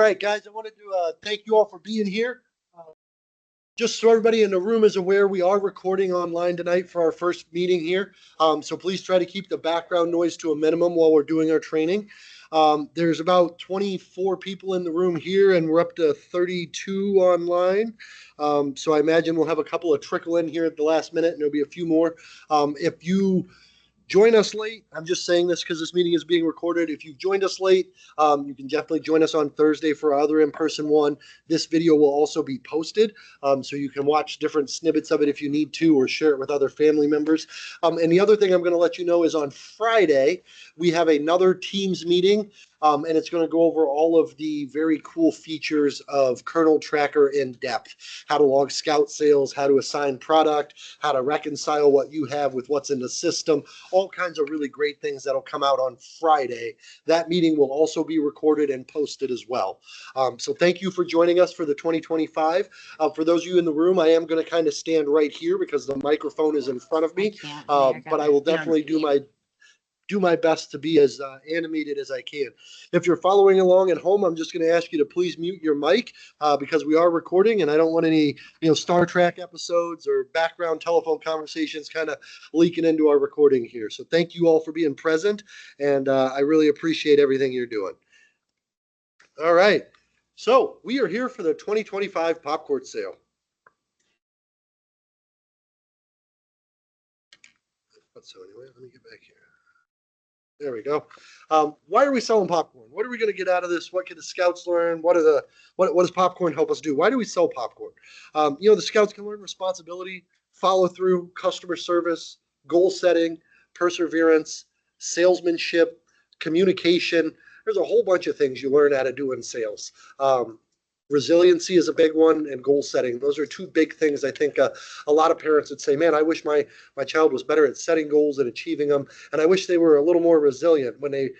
right, guys, I wanted to thank you all for being here. Just so everybody in the room is aware, we are recording online tonight for our first meeting here. So please try to keep the background noise to a minimum while we're doing our training. There's about 24 people in the room here, and we're up to 32 online. So I imagine we'll have a couple of trickle in here at the last minute, and there'll be a few more. If you join us late, I'm just saying this because this meeting is being recorded. If you've joined us late, you can definitely join us on Thursday for our other in-person one. This video will also be posted, so you can watch different snippets of it if you need to, or share it with other family members. And the other thing I'm going to let you know is on Friday, we have another Teams meeting, and it's going to go over all of the very cool features of Kernel Tracker in depth. How to log scout sales, how to assign product, how to reconcile what you have with what's in the system, all kinds of really great things that'll come out on Friday. That meeting will also be recorded and posted as well. So thank you for joining us for the 2025. For those of you in the room, I am going to kind of stand right here because the microphone is in front of me, but I will definitely do my best to be as animated as I can. If you're following along at home, I'm just going to ask you to please mute your mic because we are recording, and I don't want any Star Trek episodes or background telephone conversations kind of leaking into our recording here. So thank you all for being present, and I really appreciate everything you're doing. All right, so we are here for the 2025 popcorn sale. So anyway, let me get back here. There we go. Why are we selling popcorn? What are we going to get out of this? What can the scouts learn? What does popcorn help us do? Why do we sell popcorn? The scouts can learn responsibility, follow through, customer service, goal setting, perseverance, salesmanship, communication. There's a whole bunch of things you learn how to do in sales. Resiliency is a big one, and goal setting. Those are two big things I think a lot of parents would say, man, I wish my child was better at setting goals and achieving them, and I wish they were a little more resilient. When they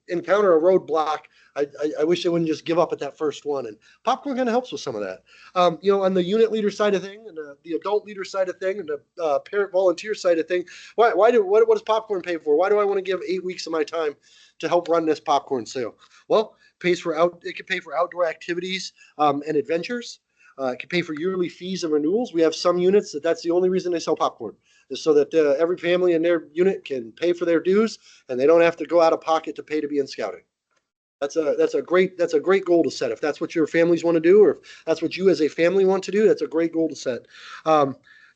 encounter a roadblock, I wish they wouldn't just give up at that first one, and popcorn kind of helps with some of that. On the unit leader side of thing, and the adult leader side of thing, and the parent volunteer side of thing, what does popcorn pay for? Why do I want to give 8 weeks of my time to help run this popcorn sale? Well, it can pay for outdoor activities and adventures. It can pay for yearly fees and renewals. We have some units that's the only reason they sell popcorn, is so that every family in their unit can pay for their dues and they don't have to go out of pocket to pay to be in scouting. That's a great goal to set. If that's what your families want to do, or if that's what you as a family want to do, that's a great goal to set.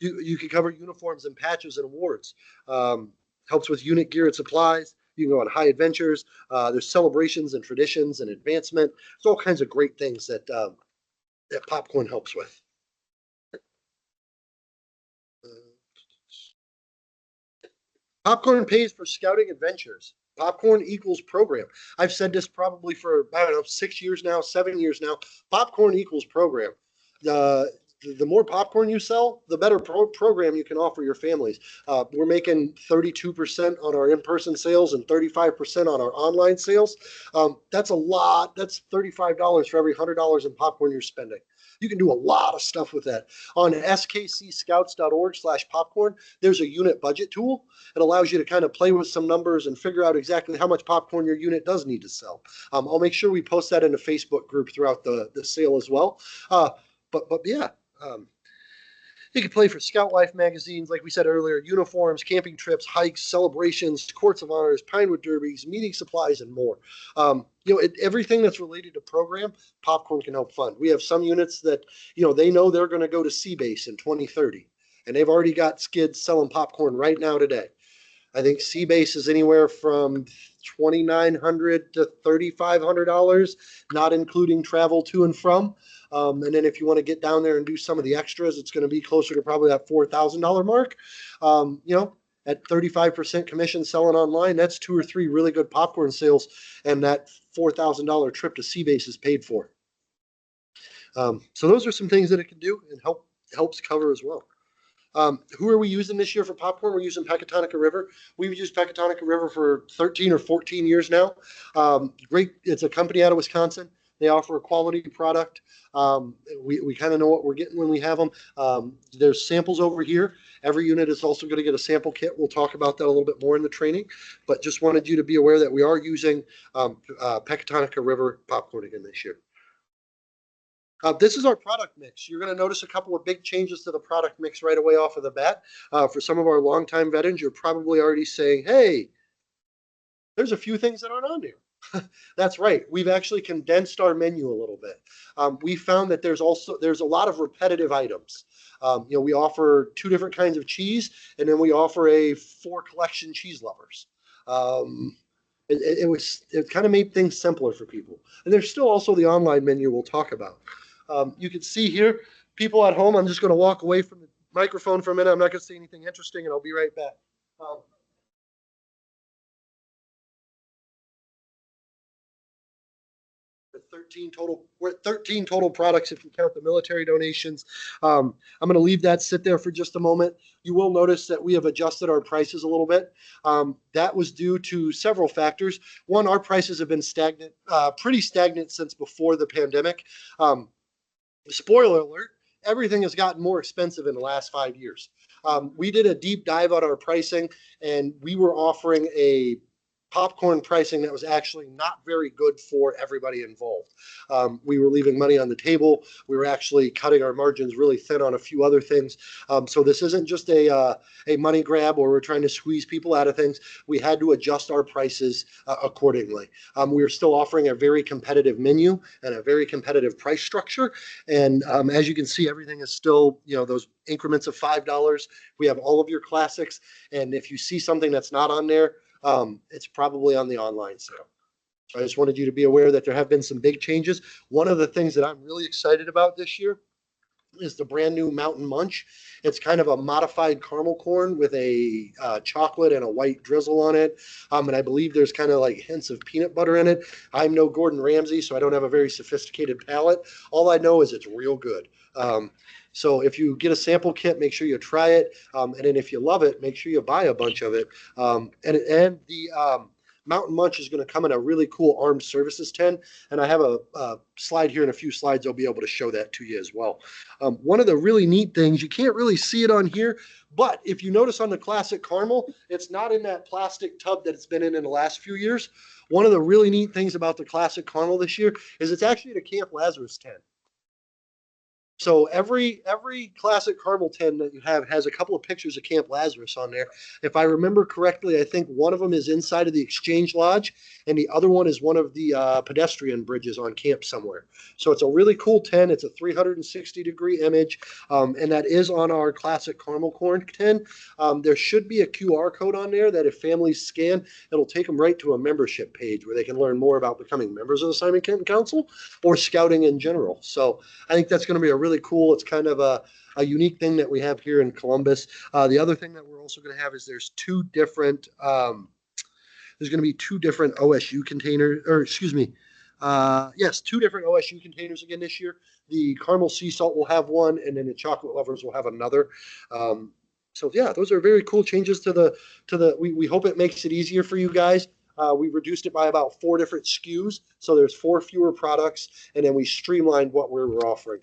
You can cover uniforms and patches and awards. Helps with unit gear and supplies. You can go on high adventures. There's celebrations and traditions and advancement. There's all kinds of great things that popcorn helps with. Popcorn pays for scouting adventures. Popcorn equals program. I've said this probably for, 6 years now, 7 years now. Popcorn equals program. The more popcorn you sell, the better program you can offer your families. We're making 32% on our in-person sales and 35% on our online sales. That's a lot. That's $35 for every $100 in popcorn you're spending. You can do a lot of stuff with that. On skcscouts.org/popcorn, there's a unit budget tool. It allows you to kind of play with some numbers and figure out exactly how much popcorn your unit does need to sell. I'll make sure we post that in a Facebook group throughout the sale as well. But yeah. You can play for Scout Life magazines, like we said earlier, uniforms, camping trips, hikes, celebrations, courts of honors, Pinewood derbies, meeting supplies, and more. Everything that's related to program, popcorn can help fund. We have some units that, they know they're going to go to C-Base in 2030, and they've already got skids selling popcorn right now today. I think C-Base is anywhere from $2,900 to $3,500, not including travel to and from. And then if you want to get down there and do some of the extras, it's going to be closer to probably that $4,000 mark. At 35% commission selling online, that's 2 or 3 really good popcorn sales, and that $4,000 trip to C-Base is paid for. So those are some things that it can do and helps cover as well. Who are we using this year for popcorn? We're using Pecatonica River. We've used Pecatonica River for 13 or 14 years now. Great. It's a company out of Wisconsin. They offer a quality product. We kind of know what we're getting when we have them. There's samples over here. Every unit is also going to get a sample kit. We'll talk about that a little bit more in the training, but just wanted you to be aware that we are using Pecatonica River popcorn again this year. This is our product mix. You're going to notice a couple of big changes to the product mix right away off of the bat. For some of our longtime veterans, you're probably already saying, hey, there's a few things that aren't on here. That's right. We've actually condensed our menu a little bit. We found that there's a lot of repetitive items. We offer 2 different kinds of cheese, and then we offer a 4 collection cheese lovers. It kind of made things simpler for people. And there's still also the online menu we'll talk about. You can see here, people at home, I'm just going to walk away from the microphone for a minute. I'm not going to say anything interesting, and I'll be right back. We're at 13 total products if you count the military donations. I'm going to leave that sit there for just a moment. You will notice that we have adjusted our prices a little bit. That was due to several factors. One, our prices have been stagnant, pretty stagnant since before the pandemic. Spoiler alert, everything has gotten more expensive in the last 5 years. We did a deep dive on our pricing, and we were offering a popcorn pricing that was actually not very good for everybody involved. We were leaving money on the table. We were actually cutting our margins really thin on a few other things. So this isn't just a money grab or we're trying to squeeze people out of things. We had to adjust our prices accordingly. We are still offering a very competitive menu and a very competitive price structure. And as you can see, everything is still, those increments of $5. We have all of your classics. And if you see something that's not on there, it's probably on the online sale. So I just wanted you to be aware that there have been some big changes. One of the things that I'm really excited about this year is the brand new Mountain Munch. It's kind of a modified caramel corn with a chocolate and a white drizzle on it. And I believe there's kind of like hints of peanut butter in it. I'm no Gordon Ramsay, so I don't have a very sophisticated palate. All I know is it's real good. So if you get a sample kit, make sure you try it. And then if you love it, make sure you buy a bunch of it. And the Mountain Munch is going to come in a really cool armed services tin. And I have a slide here in a few slides. I'll be able to show that to you as well. One of the really neat things, you can't really see it on here, but if you notice on the classic caramel, it's not in that plastic tub that it's been in the last few years. One of the really neat things about the classic caramel this year is it's actually the Camp Lazarus tin. So every classic caramel tin that you have has a couple of pictures of Camp Lazarus on there. If I remember correctly, I think one of them is inside of the Exchange Lodge, and the other one is one of the pedestrian bridges on camp somewhere. So it's a really cool tin. It's a 360-degree image, and that is on our classic caramel corn tin. There should be a QR code on there that if families scan, it'll take them right to a membership page where they can learn more about becoming members of the Simon Kenton Council or scouting in general. So I think that's going to be a really cool. It's kind of a unique thing that we have here in Columbus. The other thing that we're also going to have is there's two different OSU containers, or excuse me, yes, 2 different OSU containers again this year. The caramel sea salt will have one, and then the chocolate lovers will have another. So yeah, those are very cool changes to the. We hope it makes it easier for you guys. We reduced it by about 4 different SKUs, so there's 4 fewer products, and then we streamlined what we were offering.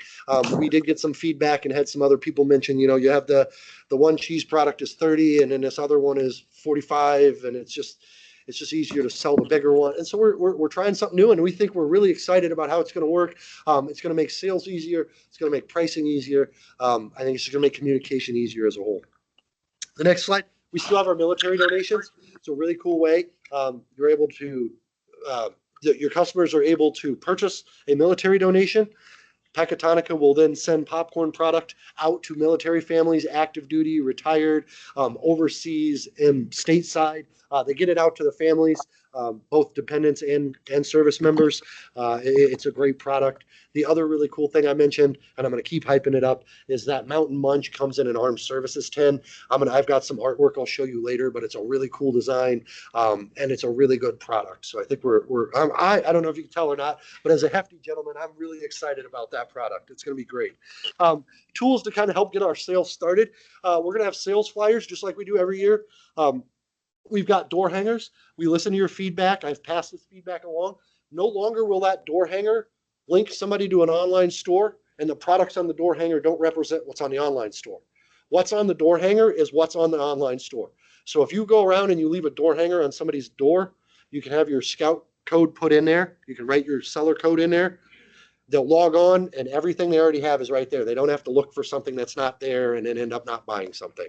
We did get some feedback and had some other people mention, you have the one cheese product is 30, and then this other one is 45, and it's just easier to sell the bigger one. And so we're trying something new, and we think we're really excited about how it's going to work. It's going to make sales easier. It's going to make pricing easier. I think it's just going to make communication easier as a whole. The next slide. We still have our military donations. It's a really cool way. You're able to, your customers are able to purchase a military donation. Pecatonica will then send popcorn product out to military families, active duty, retired, overseas, and stateside. They get it out to the families, both dependents and service members. It's a great product. The other really cool thing I mentioned, and I'm going to keep hyping it up, is that Mountain Munch comes in an armed services tin. I've got some artwork I'll show you later, but it's a really cool design, and it's a really good product. So I think I don't know if you can tell or not, but as a hefty gentleman, I'm really excited about that product. It's going to be great. Tools to kind of help get our sales started. We're going to have sales flyers just like we do every year. We've got door hangers. We listen to your feedback. I've passed this feedback along. No longer will that door hanger link somebody to an online store, and the products on the door hanger don't represent what's on the online store. What's on the door hanger is what's on the online store. So if you go around and you leave a door hanger on somebody's door, you can have your Scout code put in there. You can write your seller code in there. They'll log on and everything they already have is right there. They don't have to look for something that's not there and then end up not buying something.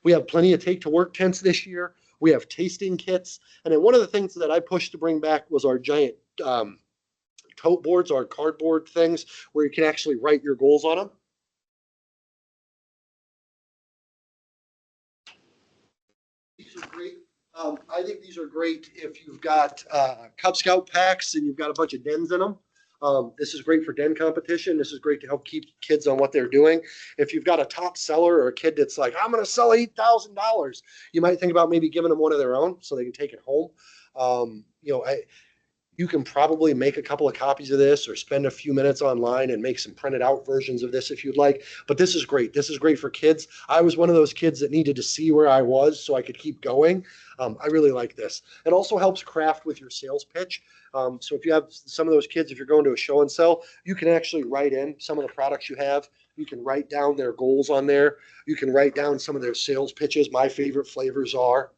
We have plenty of take to work tents this year. We have tasting kits. And then one of the things that I pushed to bring back was our giant tote boards, our cardboard things where you can actually write your goals on them. These are great. I think these are great if you've got Cub Scout packs and you've got a bunch of dens in them. This is great for den competition. This is great to help keep kids on what they're doing. If you've got a top seller or a kid that's like, I'm going to sell $8,000, you might think about maybe giving them one of their own so they can take it home. You can probably make a couple of copies of this or spend a few minutes online and make some printed out versions of this if you'd like. But this is great. This is great for kids. I was one of those kids that needed to see where I was so I could keep going. I really like this. It also helps craft with your sales pitch. So if you have some of those kids, if you're going to a show and sell, you can actually write in some of the products you have. You can write down their goals on there. You can write down some of their sales pitches. My favorite flavors are.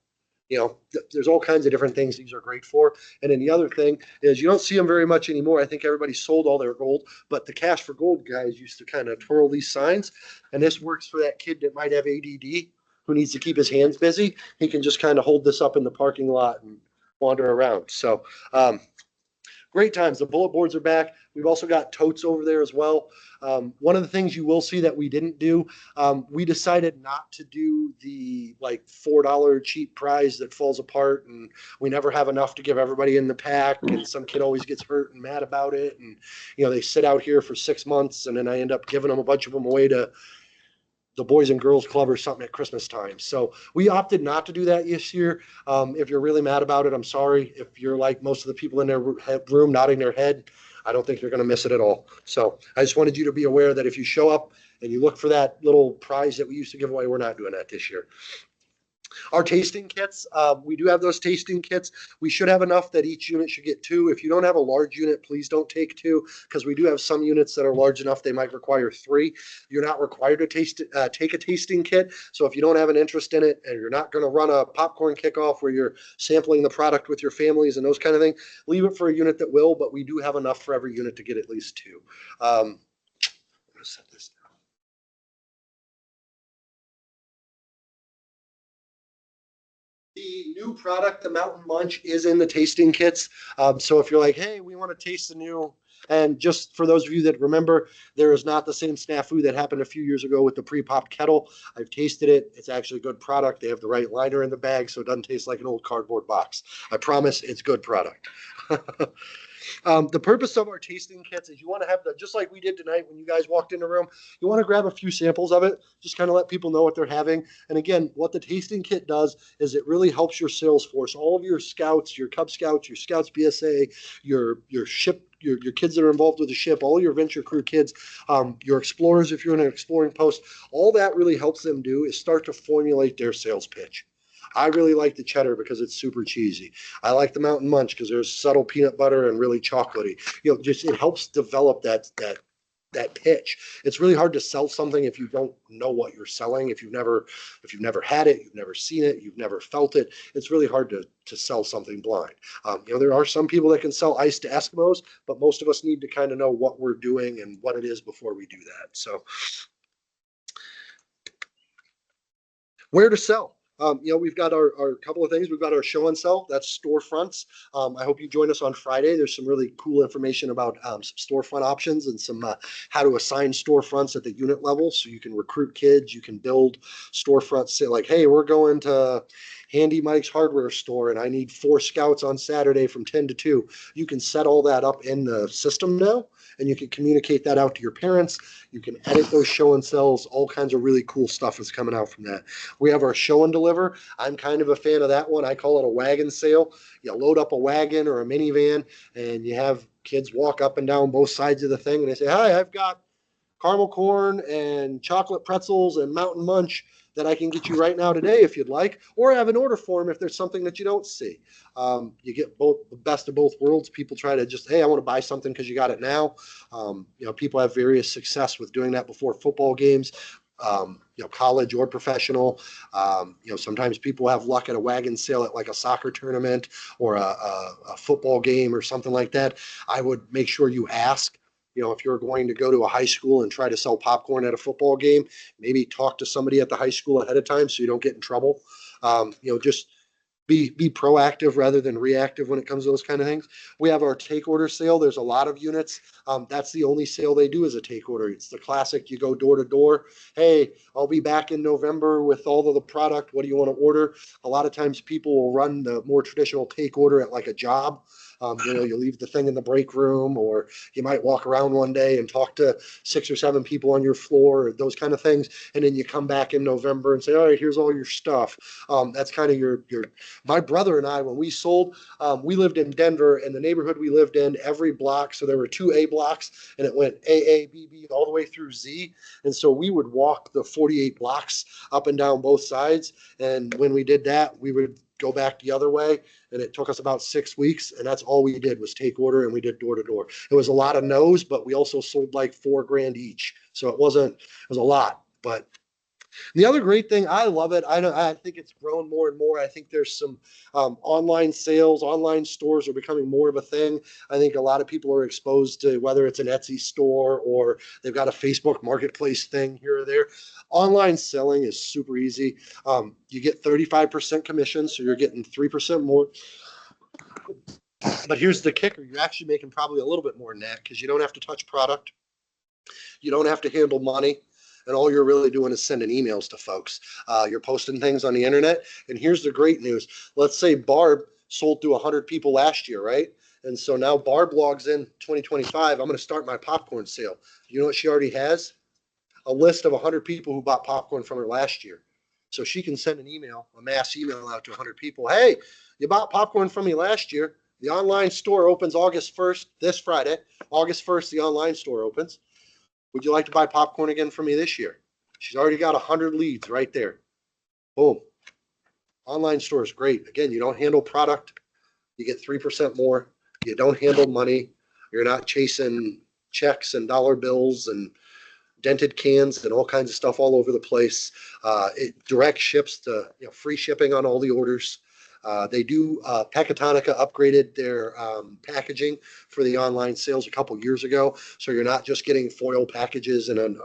There's all kinds of different things these are great for. And then the other thing is you don't see them very much anymore. I think everybody sold all their gold, but the Cash for Gold guys used to kind of twirl these signs. And this works for that kid that might have ADD who needs to keep his hands busy. He can just kind of hold this up in the parking lot and wander around. So great times. The bullet boards are back. We've also got totes over there as well. One of the things you will see that we didn't do, we decided not to do the like $4 cheap prize that falls apart and we never have enough to give everybody in the pack and some kid always gets hurt and mad about it. And, they sit out here for 6 months and then I end up giving them a bunch of them away to the Boys and Girls Club or something at Christmas time. So we opted not to do that this year. If you're really mad about it, I'm sorry. If you're like most of the people in their room nodding their head, I don't think you're going to miss it at all. So I just wanted you to be aware that if you show up and you look for that little prize that we used to give away, we're not doing that this year. Our tasting kits, we do have those tasting kits. We should have enough that each unit should get 2. If you don't have a large unit, please don't take 2 because we do have some units that are large enough they might require 3. You're not required to take a tasting kit. So if you don't have an interest in it and you're not going to run a popcorn kickoff where you're sampling the product with your families and those kind of things, leave it for a unit that will, but we do have enough for every unit to get at least 2. I'm going to set this down. The new product, the Mountain Munch, is in the tasting kits. So if you're like, hey, we want to taste the new, and just for those of you that remember, there is not the same snafu that happened a few years ago with the pre-popped kettle. I've tasted it. It's actually a good product. They have the right liner in the bag, so it doesn't taste like an old cardboard box. I promise it's good product. The purpose of our tasting kits is you want to have just like we did tonight when you guys walked in the room, you want to grab a few samples of it, just kind of let people know what they're having. And again, what the tasting kit does is it really helps your sales force, all of your scouts, your Cub Scouts, your Scouts BSA, your ship, your kids that are involved with the ship, all your venture crew kids, your explorers if you're in an exploring post, all that really helps them do is start to formulate their sales pitch. I really like the cheddar because it's super cheesy. I like the Mountain Munch because there's subtle peanut butter and really chocolatey. Just it helps develop that pitch. It's really hard to sell something if you don't know what you're selling. If you've never had it, you've never seen it, you've never felt it. It's really hard to sell something blind. There are some people that can sell ice to Eskimos, but most of us need to kind of know what we're doing and what it is before we do that. So, where to sell? We've got our couple of things. We've got our show and sell. That's storefronts. I hope you join us on Friday. There's some really cool information about some storefront options and some how to assign storefronts at the unit level so you can recruit kids. You can build storefronts. Say like, hey, we're going to Handy Mike's hardware store and I need 4 scouts on Saturday from 10 to 2. You can set all that up in the system now and you can communicate that out to your parents. You can edit those show and sells. All kinds of really cool stuff is coming out from that. We have our show and deliver. I'm kind of a fan of that one. I call it a wagon sale. You load up a wagon or a minivan and you have kids walk up and down both sides of the thing and they say, hi, I've got caramel corn and chocolate pretzels and Mountain Munch. that I can get you right now today if you'd like, or have an order form if there's something that you don't see. You get both the best of both worlds. People try to just, hey, I want to buy something because you got it now. People have various success with doing that before football games. College or professional. Sometimes people have luck at a wagon sale at like a soccer tournament or a football game or something like that. I would make sure you ask. If you're going to go to a high school and try to sell popcorn at a football game, maybe talk to somebody at the high school ahead of time so you don't get in trouble. Just be proactive rather than reactive when it comes to those kind of things. We have our take order sale. There's a lot of units. That's the only sale they do is a take order. It's the classic, you go door to door. Hey, I'll be back in November with all of the product. What do you want to order? A lot of times people will run the more traditional take order at like a job. You leave the thing in the break room, or you might walk around one day and talk to 6 or 7 people on your floor, or those kind of things. And then you come back in November and say, all right, here's all your stuff. That's kind of your, my brother and I, when we sold, we lived in Denver, and the neighborhood we lived in, every block. So there were 2 A blocks, and it went A, B, B, all the way through Z. And so we would walk the 48 blocks up and down both sides. And when we did that, we would go back the other way, and it took us about 6 weeks, and that's all we did was take order, and we did door to door. It was a lot of no's, but we also sold like $4,000 each, so it was a lot. But the other great thing, I love it. I think it's grown more and more. I think there's some online sales, online stores are becoming more of a thing. I think a lot of people are exposed to whether it's an Etsy store or they've got a Facebook marketplace thing here or there. Online selling is super easy. You get 35% commission, so you're getting 3% more. But here's the kicker. You're actually making probably a little bit more than that because you don't have to touch product. You don't have to handle money. And all you're really doing is sending emails to folks. You're posting things on the internet. And here's the great news. Let's say Barb sold to 100 people last year, right? And so now Barb logs in 2025. I'm going to start my popcorn sale. You know what she already has? A list of 100 people who bought popcorn from her last year. So she can send an email, a mass email out to 100 people. Hey, you bought popcorn from me last year. The online store opens August 1st, this Friday. August 1st, the online store opens. Would you like to buy popcorn again from me this year? She's already got 100 leads right there. Boom. Online store is great. Again, you don't handle product. You get 3% more. You don't handle money. You're not chasing checks and dollar bills and dented cans and all kinds of stuff all over the place. It direct ships to free shipping on all the orders. They do Pecatonica upgraded their packaging for the online sales a couple years ago. So you're not just getting foil packages in an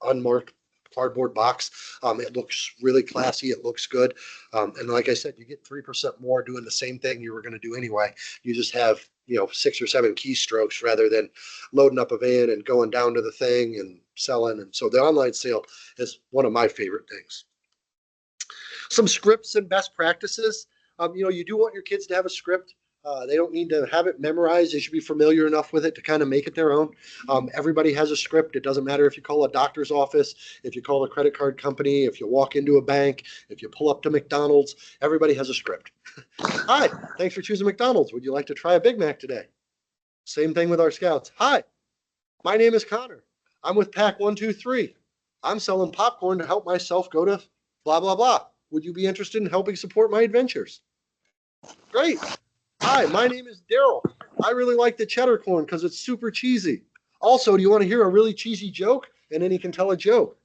unmarked cardboard box. It looks really classy. It looks good. And like I said, you get 3% more doing the same thing you were going to do anyway. You just have 6 or 7 keystrokes rather than loading up a van and going down to the thing and selling. And so the online sale is one of my favorite things. Some scripts and best practices. You do want your kids to have a script. They don't need to have it memorized. They should be familiar enough with it to kind of make it their own. Everybody has a script. It doesn't matter if you call a doctor's office, if you call a credit card company, if you walk into a bank, if you pull up to McDonald's, everybody has a script. Hi, thanks for choosing McDonald's. Would you like to try a Big Mac today? Same thing with our scouts. Hi, my name is Connor. I'm with Pack 123. I'm selling popcorn to help myself go to blah, blah, blah. Would you be interested in helping support my adventures? Great. Hi, my name is Daryl. I really like the cheddar corn because it's super cheesy. Also, do you want to hear a really cheesy joke? And then he can tell a joke.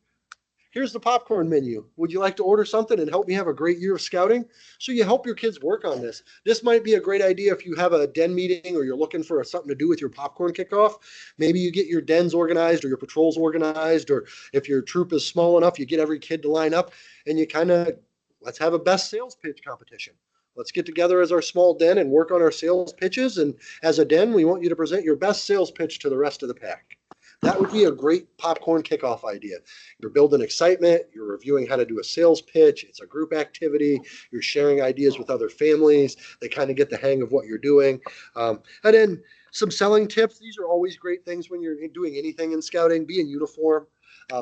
Here's the popcorn menu. Would you like to order something and help me have a great year of scouting? So you help your kids work on this. This might be a great idea if you have a den meeting or you're looking for something to do with your popcorn kickoff. Maybe you get your dens organized or your patrols organized, or if your troop is small enough, you get every kid to line up and you kind of, let's have a best sales pitch competition. Let's get together as our small den and work on our sales pitches. And as a den, we want you to present your best sales pitch to the rest of the pack. That would be a great popcorn kickoff idea. You're building excitement. You're reviewing how to do a sales pitch. It's a group activity. You're sharing ideas with other families. They kind of get the hang of what you're doing. And then some selling tips. These are always great things when you're doing anything in scouting. Be in uniform.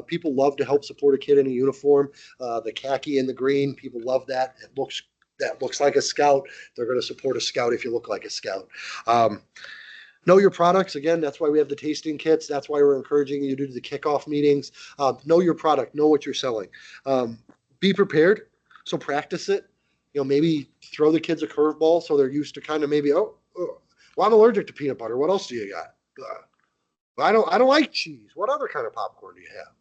People love to help support a kid in a uniform. The khaki and the green, people love that. That looks like a scout. They're going to support a scout if you look like a scout. Know your products. Again, that's why we have the tasting kits. That's why we're encouraging you to do the kickoff meetings. Know your product. Know what you're selling. Be prepared. So practice it. Maybe throw the kids a curveball so they're used to kind of maybe, well, I'm allergic to peanut butter. What else do you got? I don't like cheese. What other kind of popcorn do you have?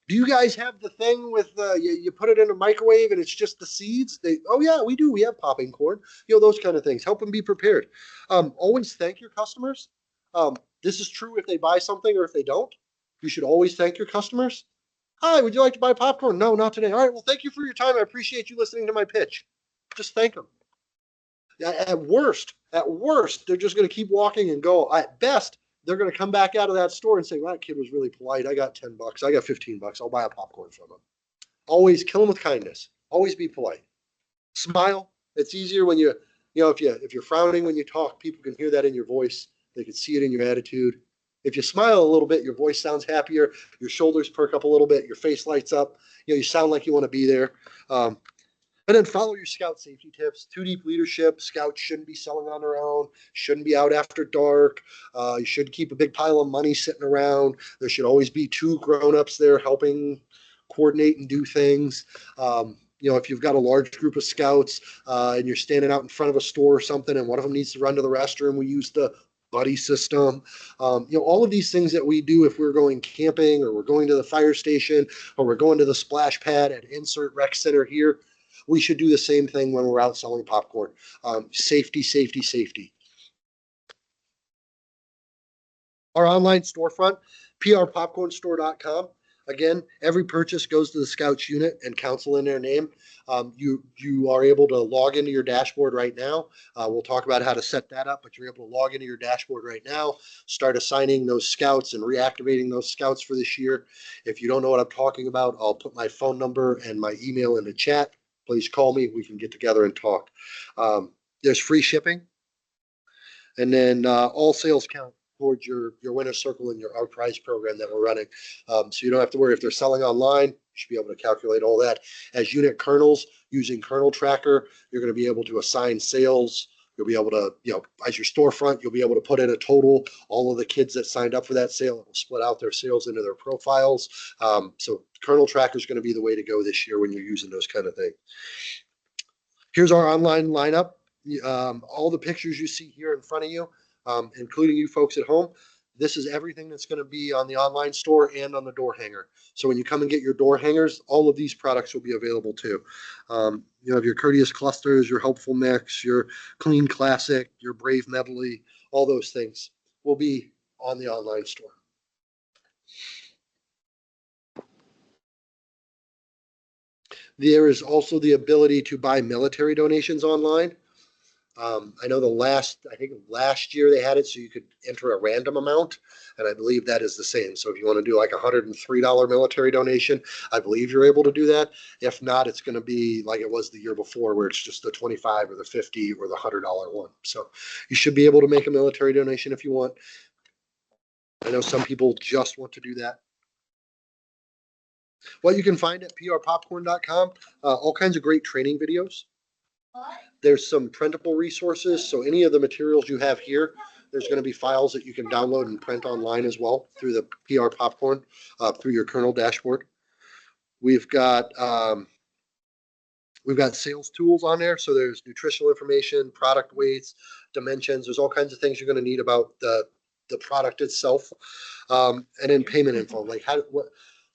Do you guys have the thing with you put it in a microwave and it's just the seeds? Oh yeah, we do. We have popping corn. Those kind of things. Help them be prepared. Always thank your customers. This is true if they buy something or if they don't. You should always thank your customers. Hi, would you like to buy popcorn? No, not today. All right, well, thank you for your time. I appreciate you listening to my pitch. Just thank them. At worst, they're just going to keep walking and go. At best, they're going to come back out of that store and say, well, that kid was really polite. I got $10. I got $15. I'll buy a popcorn from him. Always kill them with kindness. Always be polite. Smile. It's easier when if you're frowning when you talk, people can hear that in your voice. They can see it in your attitude. If you smile a little bit, your voice sounds happier. Your shoulders perk up a little bit. Your face lights up. You sound like you want to be there. And then follow your scout safety tips. Too deep leadership. Scouts shouldn't be selling on their own. Shouldn't be out after dark. You should keep a big pile of money sitting around. There should always be 2 grown-ups there helping coordinate and do things. If you've got a large group of scouts and you're standing out in front of a store or something and one of them needs to run to the restroom, we use the buddy system. All of these things that we do if we're going camping or we're going to the fire station or we're going to the splash pad at Insert Rec Center here, we should do the same thing when we're out selling popcorn. Safety, safety, safety. Our online storefront, prpopcornstore.com. Again, every purchase goes to the Scouts unit and council in their name. You are able to log into your dashboard right now. We'll talk about how to set that up, but you're able to log into your dashboard right now, start assigning those scouts and reactivating those scouts for this year. If you don't know what I'm talking about, I'll put my phone number and my email in the chat. Please call me. We can get together and talk. There's free shipping. And then all sales count towards your winner's circle and our prize program that we're running. So you don't have to worry if they're selling online. You should be able to calculate all that. As unit colonels using Kernel Tracker, you're going to be able to assign sales. You'll be able to, as your storefront, you'll be able to put in a total. All of the kids that signed up for that sale, it will split out their sales into their profiles. So Kernel Tracker is going to be the way to go this year when you're using those kind of things. Here's our online lineup. All the pictures you see here in front of you, including you folks at home, this is everything that's going to be on the online store and on the door hanger. So when you come and get your door hangers, all of these products will be available too. You have your Courteous Clusters, your Helpful Mix, your Clean Classic, your Brave Medley, all those things will be on the online store. There is also the ability to buy military donations online. I know last year they had it so you could enter a random amount, and I believe that is the same. So if you want to do like $103 military donation, I believe you're able to do that. If not, it's going to be like it was the year before, where it's just the $25 or the $50 or the $100 one. So you should be able to make a military donation if you want. I know some people just want to do that. What you can find at prpopcorn.com, all kinds of great training videos. There's some printable resources. So any of the materials you have here, there's going to be files that you can download and print online as well through the PR Popcorn, through your kernel dashboard. We've got sales tools on there. So there's nutritional information, product weights, dimensions. There's all kinds of things you're going to need about the product itself. And then payment info, like what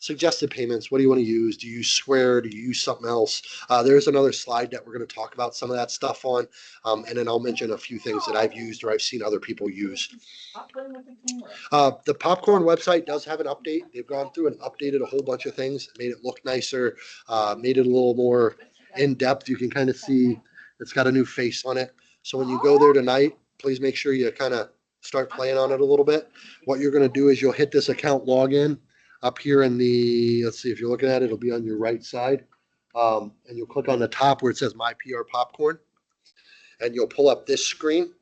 suggested payments. What do you want to use? Do you use Square? Do you use something else? There's another slide that we're going to talk about some of that stuff on. And then I'll mention a few things that I've used or I've seen other people use. The Popcorn website does have an update. They've gone through and updated a whole bunch of things, made it look nicer, made it a little more in depth. You can kind of see it's got a new face on it. So when you go there tonight, please make sure you kind of start playing on it a little bit. What you're going to do is you'll hit this account login up here in the, let's see if you're looking at it, it'll be on your right side. And you'll click on the top where it says My PR Popcorn. And you'll pull up this screen.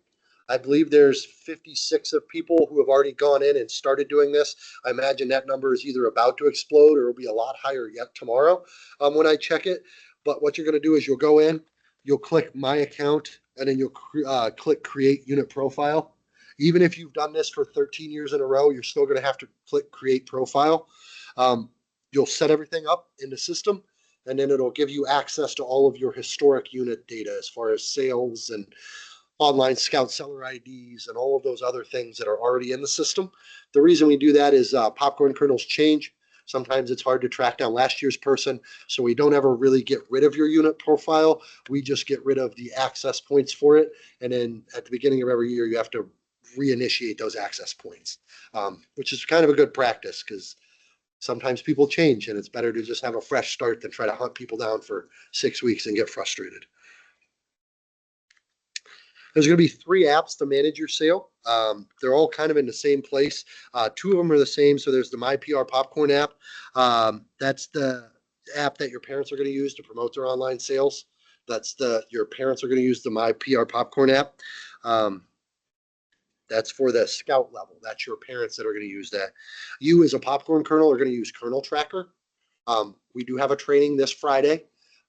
I believe there's 56 of people who have already gone in and started doing this. I imagine that number is either about to explode or it'll be a lot higher yet tomorrow when I check it. But what you're going to do is you'll go in, you'll click My Account, and then you'll click Create Unit Profile. Even if you've done this for 13 years in a row, you're still going to have to click Create Profile. You'll set everything up in the system, and then it'll give you access to all of your historic unit data as far as sales and online scout seller IDs and all of those other things that are already in the system. The reason we do that is popcorn kernels change. Sometimes it's hard to track down last year's person, so we don't ever really get rid of your unit profile. We just get rid of the access points for it, and then at the beginning of every year, you have to reinitiate those access points, which is kind of a good practice because sometimes people change, and it's better to just have a fresh start than try to hunt people down for 6 weeks and get frustrated. There's going to be 3 apps to manage your sale. They're all kind of in the same place. 2 of them are the same. So there's the MyPR Popcorn app. That's the app that your parents are going to use to promote their online sales. Your parents are going to use the MyPR Popcorn app. That's for the scout level. That's your parents that are going to use that. You as a popcorn kernel are going to use Kernel Tracker. We do have a training this Friday.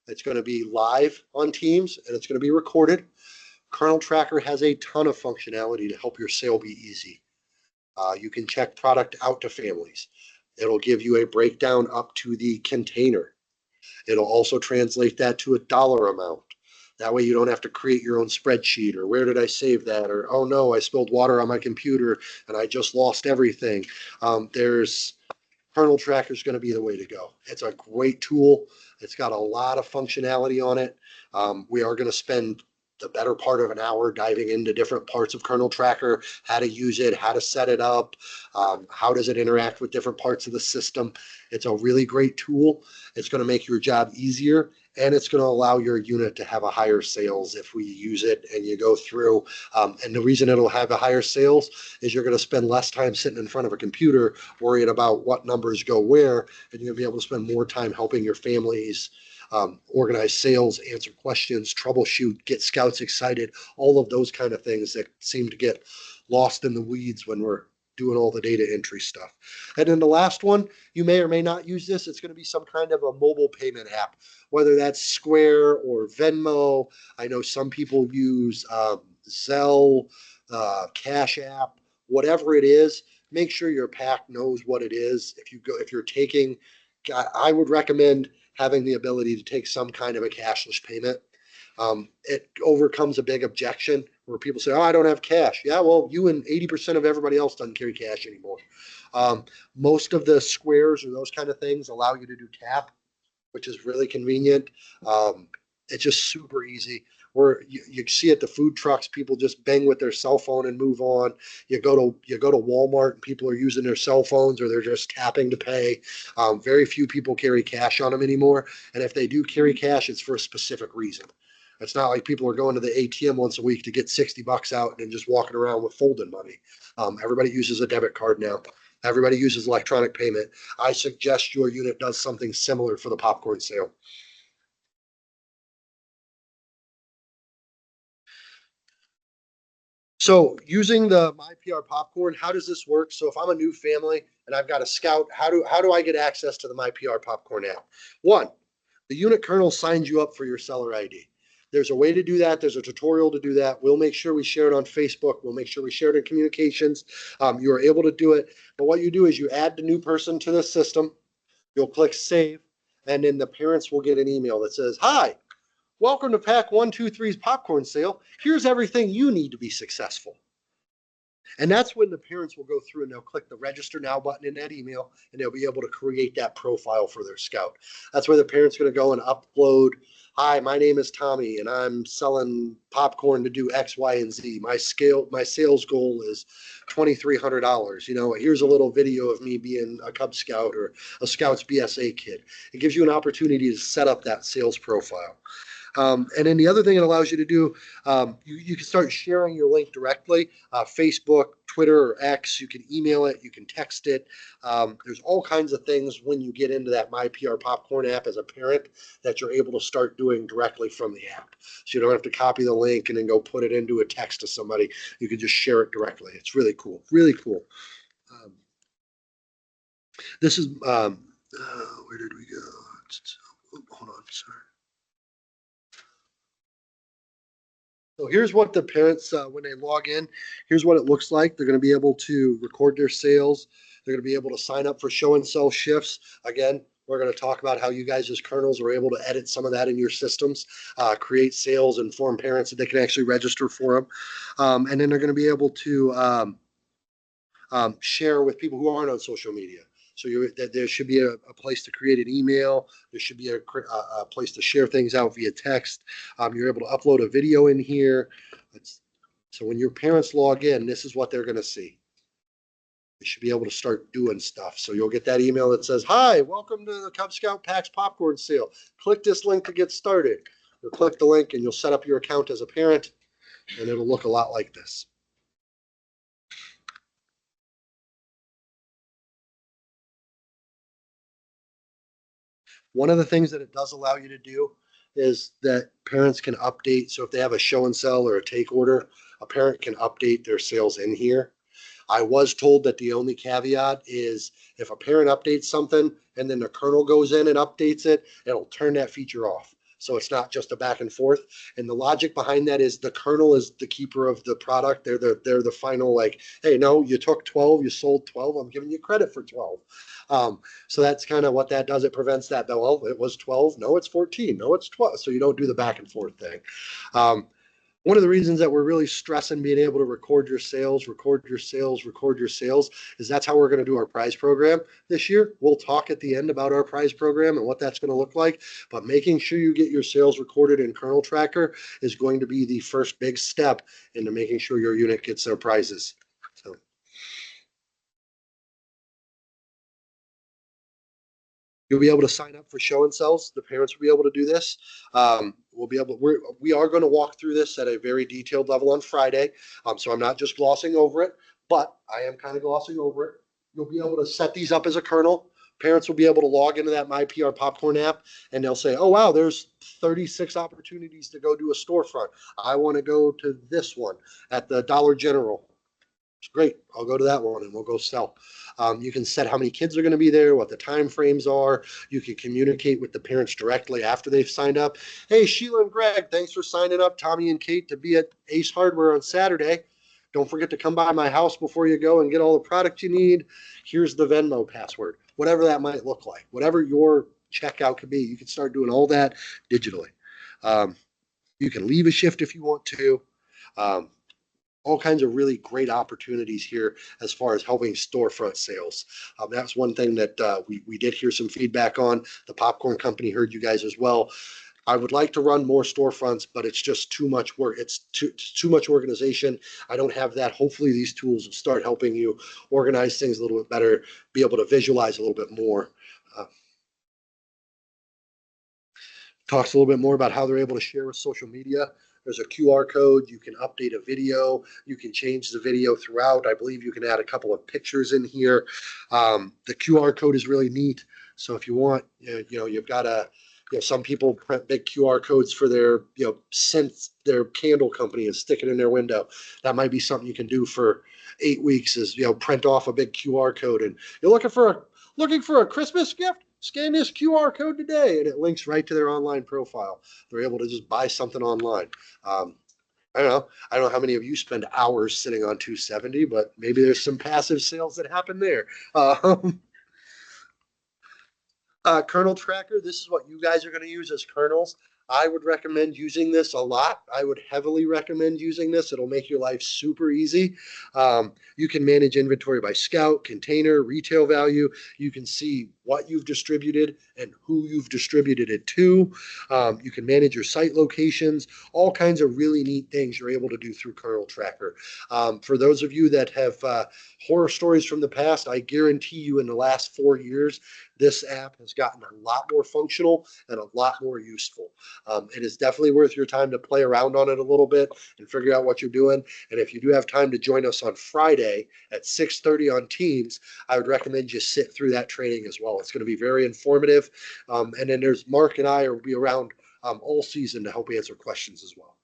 It's going to be live on Teams and it's going to be recorded. Kernel Tracker has a ton of functionality to help your sale be easy. You can check product out to families. It'll give you a breakdown up to the container. It'll also translate that to a dollar amount. That way you don't have to create your own spreadsheet or where did I save that or oh no, I spilled water on my computer and I just lost everything. Kernel Tracker is going to be the way to go. It's a great tool. It's got a lot of functionality on it. We are going to spend the better part of an hour diving into different parts of Kernel Tracker, how to use it, how to set it up, how does it interact with different parts of the system. It's a really great tool. It's going to make your job easier, and it's going to allow your unit to have a higher sales if we use it and you go through. And the reason it'll have a higher sales is you're going to spend less time sitting in front of a computer worrying about what numbers go where, and you're going to be able to spend more time helping your families organize sales, answer questions, troubleshoot, get scouts excited, all of those kind of things that seem to get lost in the weeds when we're doing all the data entry stuff. And then the last one, you may or may not use this. It's going to be some kind of a mobile payment app, whether that's Square or Venmo. I know some people use Zelle, Cash App, whatever it is. Make sure your pack knows what it is. If you're taking, I would recommend having the ability to take some kind of a cashless payment. It overcomes a big objection where people say, oh, I don't have cash. Yeah, well, you and 80% of everybody else doesn't carry cash anymore. Most of the Squares or those kind of things allow you to do tap, which is really convenient. It's just super easy. Where you see at the food trucks, people just bang with their cell phone and move on. You go to Walmart and people are using their cell phones or they're just tapping to pay. Very few people carry cash on them anymore. And if they do carry cash, it's for a specific reason. It's not like people are going to the ATM once a week to get $60 out and then just walking around with folding money. Everybody uses a debit card now. Everybody uses electronic payment. I suggest your unit does something similar for the popcorn sale. So using the MyPR Popcorn, how does this work? So if I'm a new family and I've got a scout, how do I get access to the MyPR Popcorn app? 1, the unit kernel signs you up for your seller ID. There's a way to do that. There's a tutorial to do that. We'll make sure we share it on Facebook. We'll make sure we share it in communications. You are able to do it. But what you do is you add the new person to the system. You'll click save, and then the parents will get an email that says, hi, welcome to Pack 123's popcorn sale. Here's everything you need to be successful. And that's when the parents will go through and they'll click the register now button in that email and they'll be able to create that profile for their scout. That's where the parent's going to go and upload, hi, my name is Tommy and I'm selling popcorn to do X, Y, and Z. My sales goal is $2,300. Here's a little video of me being a Cub Scout or a Scouts BSA kid. It gives you an opportunity to set up that sales profile. And then the other thing it allows you to do, you can start sharing your link directly, Facebook, Twitter, or X. You can email it, you can text it. There's all kinds of things when you get into that MyPR Popcorn app as a parent that you're able to start doing directly from the app. So you don't have to copy the link and then go put it into a text to somebody. You can just share it directly. It's really cool, really cool. This is, where did we go? Hold on, sorry. So here's what the parents, when they log in, here's what it looks like. They're going to be able to record their sales. They're going to be able to sign up for show and sell shifts. Again, We're going to talk about how you guys as colonels are able to edit some of that in your systems, create sales, inform parents that they can actually register for them. And then they're going to be able to share with people who aren't on social media. So there should be a place to create an email. There should be a place to share things out via text. You're able to upload a video in here. So when your parents log in, this is what they're going to see. They should be able to start doing stuff. So you'll get that email that says, "Hi, welcome to the Cub Scout PAX popcorn sale. Click this link to get started." You'll click the link and you'll set up your account as a parent, and it'll look a lot like this. One of the things that it does allow you to do is that parents can update. So if they have a show and sell or a take order, a parent can update their sales in here. I was told that the only caveat is if a parent updates something and then the colonel goes in and updates it, it'll turn that feature off. So it's not just a back and forth. And the logic behind that is the colonel is the keeper of the product. They're the final, like, hey, no, you took 12, you sold 12. I'm giving you credit for 12. So that's kind of what that does. It prevents that. Well, it was 12. No, it's 14. No, it's 12. So you don't do the back and forth thing. One of the reasons that we're really stressing being able to record your sales is that's how we're going to do our prize program this year. We'll talk at the end about our prize program and what that's going to look like, but making sure you get your sales recorded in Colonel Tracker is going to be the first big step into making sure your unit gets their prizes. So. You'll be able to sign up for show and sells. The parents will be able to do this. We are going to walk through this at a very detailed level on Friday. So I'm not just glossing over it, but I am kind of glossing over it. You'll be able to set these up as a kernel. Parents will be able to log into that MyPR Popcorn app and they'll say, "Oh, wow, there's 36 opportunities to go do a storefront. I want to go to this one at the Dollar General. It's great. I'll go to that one and we'll go sell." You can set how many kids are going to be there, what the time frames are. You can communicate with the parents directly after they've signed up. "Hey, Sheila and Greg, thanks for signing up Tommy and Kate to be at Ace Hardware on Saturday. Don't forget to come by my house before you go and get all the product you need. Here's the Venmo password." Whatever that might look like, whatever your checkout could be, you can start doing all that digitally. You can leave a shift if you want to. All kinds of really great opportunities here as far as helping storefront sales. That's one thing that we did hear some feedback on. The popcorn company heard you guys as well. I would like to run more storefronts, but it's just too much work. It's too much organization. I don't have that. Hopefully these tools will start helping you organize things a little bit better, be able to visualize a little bit more. Talks a little bit more about how they're able to share with social media. There's a QR code. You can update a video. You can change the video throughout. I believe you can add a couple of pictures in here. The QR code is really neat. So if you want, you've got some people print big QR codes for their, scent, their candle company and stick it in their window. That might be something you can do for 8 weeks is, print off a big QR code. And you're looking for a Christmas gift? Scan this QR code today, and it links right to their online profile. They're able to just buy something online. I don't know how many of you spend hours sitting on 270, but maybe there's some passive sales that happen there. Kernel Tracker, this is what you guys are going to use as kernels. I would recommend using this a lot. I would heavily recommend using this. It'll make your life super easy. You can manage inventory by scout, container, retail value. You can see what you've distributed and who you've distributed it to. You can manage your site locations, all kinds of really neat things you're able to do through Kernel Tracker. For those of you that have horror stories from the past, I guarantee you in the last 4 years, this app has gotten a lot more functional and a lot more useful. It is definitely worth your time to play around on it a little bit and figure out what you're doing. And if you do have time to join us on Friday at 6:30 on Teams, I would recommend you sit through that training as well. It's going to be very informative. And then there's Mark and I will be around all season to help answer questions as well.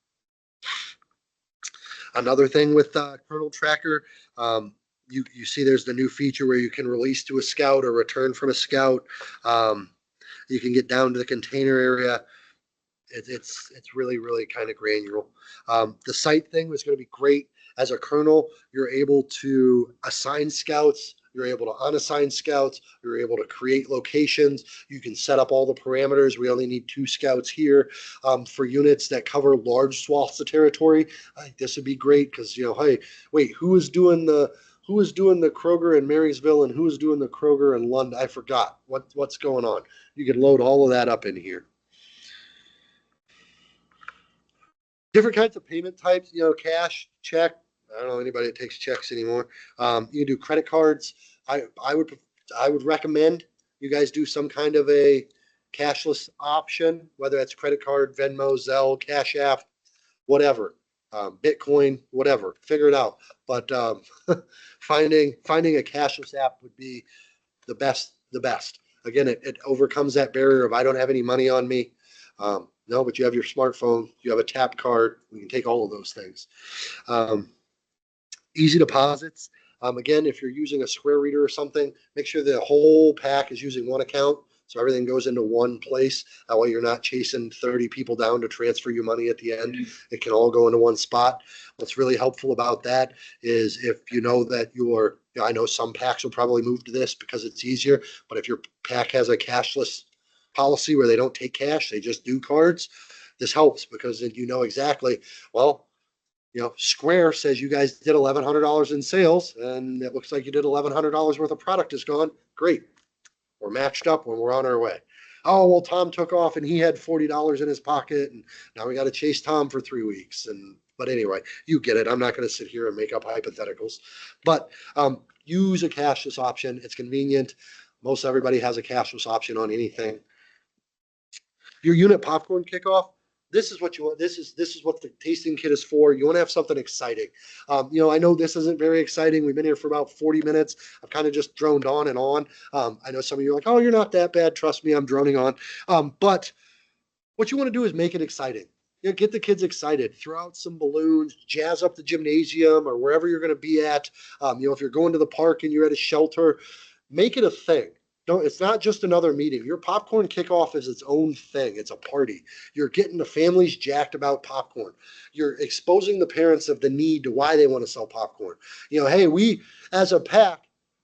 Another thing with Kernel Tracker, you see there's the new feature where you can release to a scout or return from a scout. You can get down to the container area. It's really, really kind of granular. The site thing was going to be great. As a colonel, you're able to assign scouts, You're able to unassign scouts. You're able to create locations. You can set up all the parameters. We only need 2 scouts here. For units that cover large swaths of territory, I think this would be great because, hey, wait, who is doing the Kroger in Marysville and who is doing the Kroger in London? I forgot what's going on. You can load all of that up in here. Different kinds of payment types, cash, check. I don't know anybody that takes checks anymore. You can do credit cards. I would recommend you guys do some kind of a cashless option, whether that's credit card, Venmo, Zelle, Cash App, whatever, Bitcoin, whatever. Figure it out. But finding a cashless app would be the best. Again, it overcomes that barrier of I don't have any money on me. No, but you have your smartphone, you have a tap card. We can take all of those things. Easy deposits. Again, if you're using a Square Reader or something, make sure the whole pack is using one account. So everything goes into one place. That way you're not chasing 30 people down to transfer you money at the end. It can all go into one spot. What's really helpful about that is if you know that I know some packs will probably move to this because it's easier, but if your pack has a cashless policy where they don't take cash, they just do cards, this helps because then you know exactly, well, Square says you guys did $1,100 in sales and it looks like you did $1,100 worth of product is gone. Great. We're matched up when we're on our way. Oh, well, Tom took off and he had $40 in his pocket and now we got to chase Tom for 3 weeks. But anyway, you get it. I'm not going to sit here and make up hypotheticals, but use a cashless option. It's convenient. Most everybody has a cashless option on anything. Your unit popcorn kickoff. This is what you want. This is what the tasting kit is for. You want to have something exciting. I know this isn't very exciting. We've been here for about 40 minutes. I've kind of just droned on and on. I know some of you are like, oh, you're not that bad. Trust me, I'm droning on. But what you want to do is make it exciting. Get the kids excited. Throw out some balloons. Jazz up the gymnasium or wherever you're going to be at. If you're going to the park and you're at a shelter, make it a thing. It's not just another meeting. Your popcorn kickoff is its own thing. It's a party. You're getting the families jacked about popcorn. You're exposing the parents of the need to why they want to sell popcorn. Hey, we, as a pack,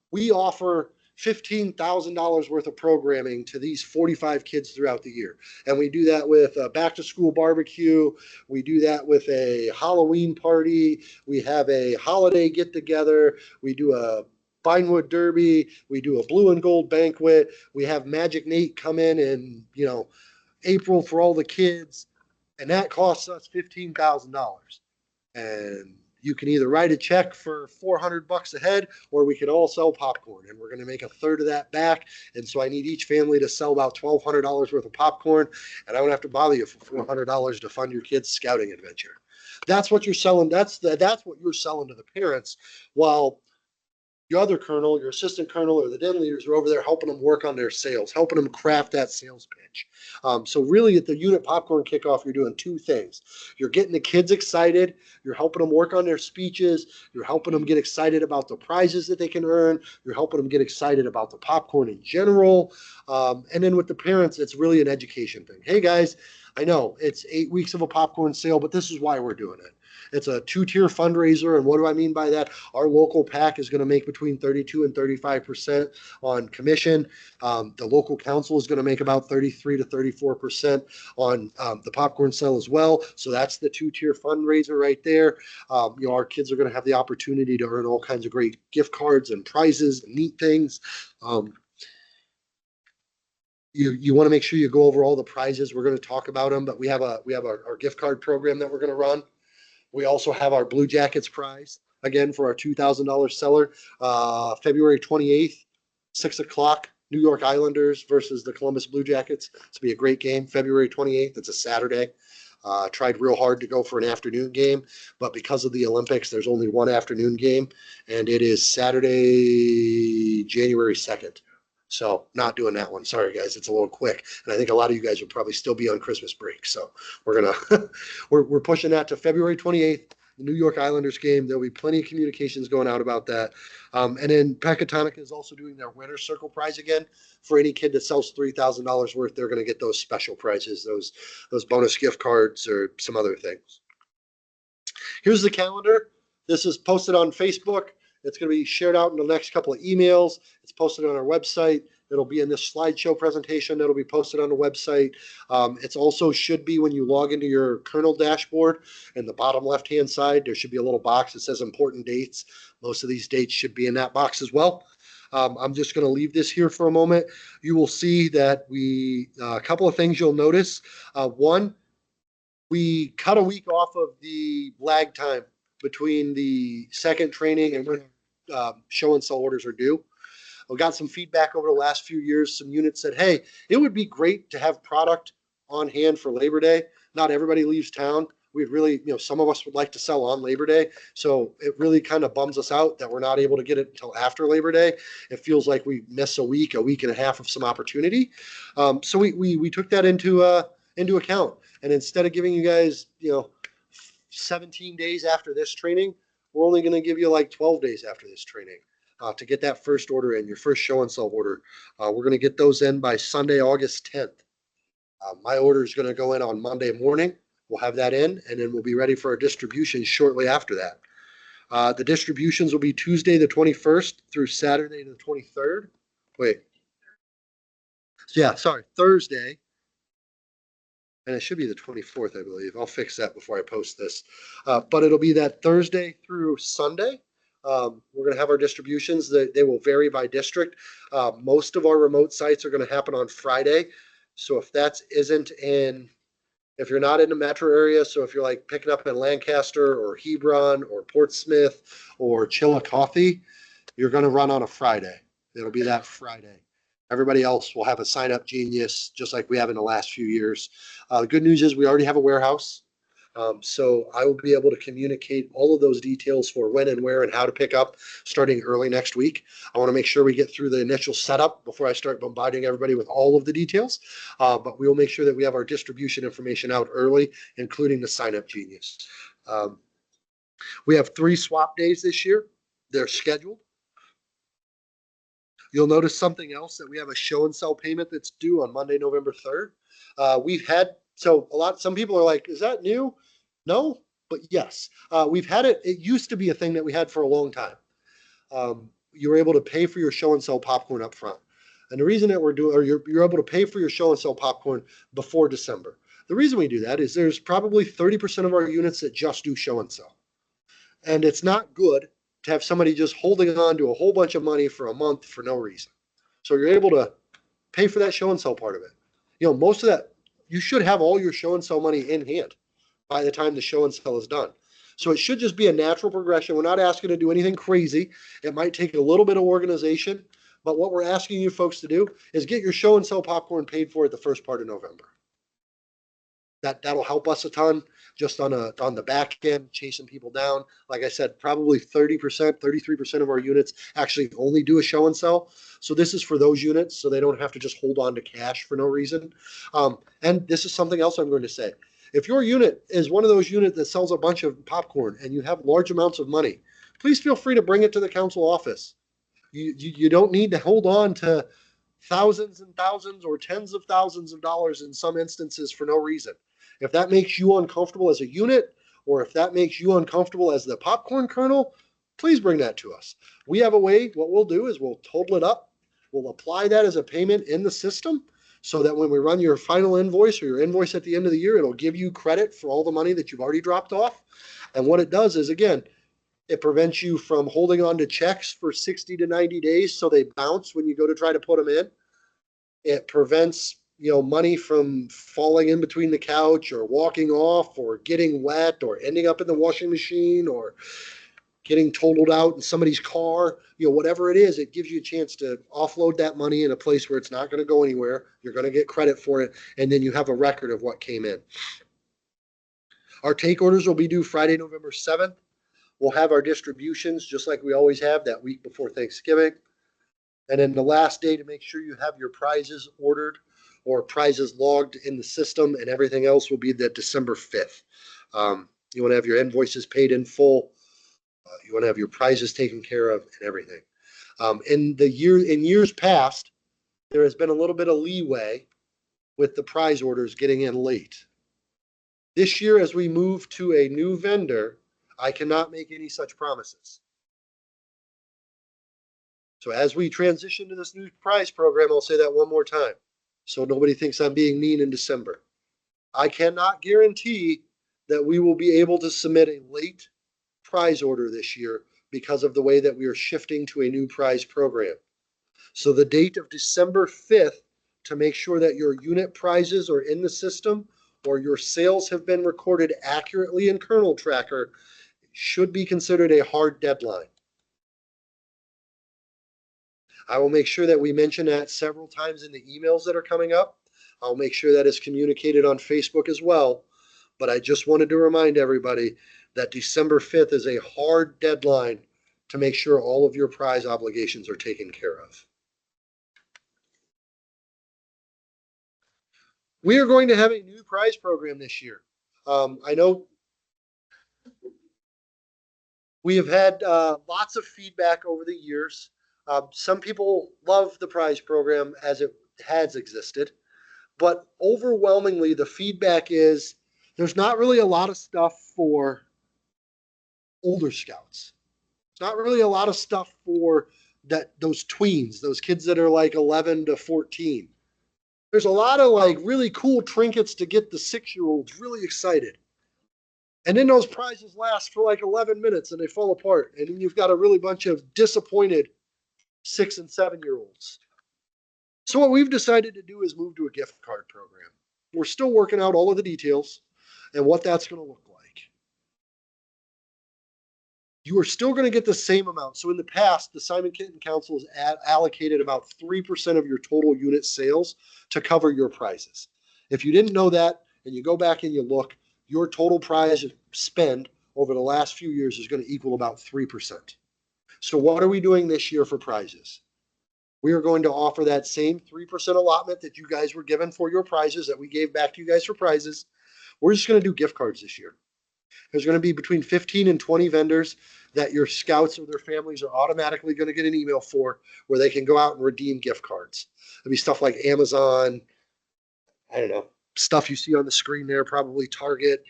we offer $15,000 worth of programming to these 45 kids throughout the year. And we do that with a back to school barbecue. We do that with a Halloween party. We have a holiday get together. We do a Vinewood Derby. We do a blue and gold banquet. We have Magic Nate come in April for all the kids. And that costs us $15,000. And you can either write a check for $400 a head, or we can all sell popcorn. And we're going to make a third of that back. And so I need each family to sell about $1,200 worth of popcorn. And I don't have to bother you for $400 to fund your kids' scouting adventure. That's what you're selling. That's what you're selling to the parents, while your other colonel, your assistant colonel, or the den leaders are over there helping them work on their sales, helping them craft that sales pitch. So really at the unit popcorn kickoff, you're doing 2 things. You're getting the kids excited. You're helping them work on their speeches. You're helping them get excited about the prizes that they can earn. You're helping them get excited about the popcorn in general. And then with the parents, it's really an education thing. Hey guys, I know it's 8 weeks of a popcorn sale, but this is why we're doing it. It's a 2-tier fundraiser. And what do I mean by that? Our local pack is going to make between 32 and 35% on commission. The local council is going to make about 33 to 34% on the popcorn sale as well. So that's the 2-tier fundraiser right there. Our kids are going to have the opportunity to earn all kinds of great gift cards and prizes and neat things. You want to make sure you go over all the prizes. We're going to talk about them, but we have our gift card program that we're going to run. We also have our Blue Jackets prize, again, for our $2,000 seller, February 28th, 6 o'clock, New York Islanders versus the Columbus Blue Jackets. It's going to be a great game, February 28th. It's a Saturday. Tried real hard to go for an afternoon game, but because of the Olympics, there's only one afternoon game, and it is Saturday, January 2nd. So not doing that one. Sorry, guys. It's a little quick. And I think a lot of you guys will probably still be on Christmas break. So we're going to, we're pushing that to February 28th, the New York Islanders game. There'll be plenty of communications going out about that. And then Pecatonica is also doing their Winner's Circle prize again. For any kid that sells $3,000 worth, they're going to get those special prizes, those bonus gift cards or some other things. Here's the calendar. This is posted on Facebook. It's going to be shared out in the next couple of emails. It's posted on our website. It'll be in this slideshow presentation that'll be posted on the website. It's also should be when you log into your Colonel dashboard in the bottom left-hand side, there should be a little box that says important dates. Most of these dates should be in that box as well. I'm just going to leave this here for a moment. You will see that a couple of things you'll notice. One, we cut a week off of the lag time between the second training and when show and sell orders are due. I got some feedback over the last few years. Some units said, hey, it would be great to have product on hand for Labor Day. Not everybody leaves town. We'd really, some of us would like to sell on Labor Day. So it really kind of bums us out that we're not able to get it until after Labor Day. It feels like we miss a week and a half of some opportunity. So we took that into account. And instead of giving you guys, 17 days after this training, we're only going to give you like 12 days after this training to get that first order in, your first show and sell order. We're going to get those in by Sunday, August 10th. My order is going to go in on Monday morning. We'll have that in, and then we'll be ready for our distribution shortly after that. The distributions will be Tuesday the 21st through Saturday the 23rd. Thursday. And it should be the 24th, I believe. I'll fix that before I post this. But it'll be that Thursday through Sunday. We're going to have our distributions. They will vary by district. Most of our remote sites are going to happen on Friday. So if if you're not in the metro area, so if you're like picking up in Lancaster or Hebron or Portsmouth or Chillicothe, you're going to run on a Friday. It'll be that Friday. Everybody else will have a sign up genius, just like we have in the last few years. The good news is we already have a warehouse. So I will be able to communicate all of those details for when and where and how to pick up starting early next week. I want to make sure we get through the initial setup before I start bombarding everybody with all of the details. But we will make sure that we have our distribution information out early, including the sign up genius. We have 3 swap days this year. They're scheduled. You'll notice something else, that we have a show and sell payment that's due on Monday, November 3rd. Some people are like, is that new? No, but yes. We've had it. It used to be a thing that we had for a long time. You were able to pay for your show and sell popcorn up front. And the reason that you're able to pay for your show and sell popcorn before December. The reason we do that is there's probably 30% of our units that just do show and sell. And it's not good to have somebody just holding on to a whole bunch of money for a month for no reason. So you're able to pay for that show and sell part of it. Most of that, you should have all your show and sell money in hand by the time the show and sell is done. So it should just be a natural progression. We're not asking to do anything crazy. It might take a little bit of organization, but what we're asking you folks to do is get your show and sell popcorn paid for at the first part of November. That'll help us a ton just on the back end, chasing people down. Like I said, probably 30%, 33% of our units actually only do a show and sell. So this is for those units, so they don't have to just hold on to cash for no reason. And this is something else I'm going to say. If your unit is one of those units that sells a bunch of popcorn and you have large amounts of money, please feel free to bring it to the council office. You don't need to hold on to thousands and thousands or tens of thousands of dollars in some instances for no reason. If that makes you uncomfortable as a unit, or if that makes you uncomfortable as the popcorn kernel, please bring that to us. We have a way. What we'll do is we'll total it up. We'll apply that as a payment in the system so that when we run your final invoice or your invoice at the end of the year, it'll give you credit for all the money that you've already dropped off. And what it does is, again, it prevents you from holding on to checks for 60 to 90 days so they bounce when you go to try to put them in. It prevents money from falling in between the couch or walking off or getting wet or ending up in the washing machine or getting totaled out in somebody's car. Whatever it is, it gives you a chance to offload that money in a place where it's not going to go anywhere. You're going to get credit for it, and then you have a record of what came in. Our take orders will be due Friday, November 7th. We'll have our distributions just like we always have that week before Thanksgiving. And then the last day to make sure you have your prizes ordered or prizes logged in the system and everything else will be that December 5th. You want to have your invoices paid in full. You want to have your prizes taken care of and everything. In years past, there has been a little bit of leeway with the prize orders getting in late. This year, as we move to a new vendor, I cannot make any such promises. So as we transition to this new prize program, I'll say that one more time, so nobody thinks I'm being mean in December. I cannot guarantee that we will be able to submit a late prize order this year because of the way that we are shifting to a new prize program. So the date of December 5th, to make sure that your unit prizes are in the system or your sales have been recorded accurately in Kernel Tracker, should be considered a hard deadline. I will make sure that we mention that several times in the emails that are coming up. I'll make sure that is communicated on Facebook as well. But I just wanted to remind everybody that December 5th is a hard deadline to make sure all of your prize obligations are taken care of. We are going to have a new prize program this year. I know we have had lots of feedback over the years. Some people love the prize program as it has existed, but overwhelmingly the feedback is there's not really a lot of stuff for older scouts. It's not really a lot of stuff for those tweens, those kids that are like 11 to 14. There's a lot of like really cool trinkets to get the 6-year-olds really excited. And then those prizes last for like 11 minutes and they fall apart. And then you've got a really bunch of disappointed 6 and 7-year-olds. So what we've decided to do is move to a gift card program. We're still working out all of the details and what that's going to look like. You are still going to get the same amount. So in the past, the Simon Kenton Council has allocated about 3% of your total unit sales to cover your prizes. If you didn't know that and you go back and you look, your total prize spend over the last few years is going to equal about 3%. So what are we doing this year for prizes? We are going to offer that same 3% allotment that you guys were given for your prizes that we gave back to you guys for prizes. We're just going to do gift cards this year. There's going to be between 15 and 20 vendors that your scouts or their families are automatically going to get an email for where they can go out and redeem gift cards. It'll be stuff like Amazon, I don't know, stuff you see on the screen there, probably Target,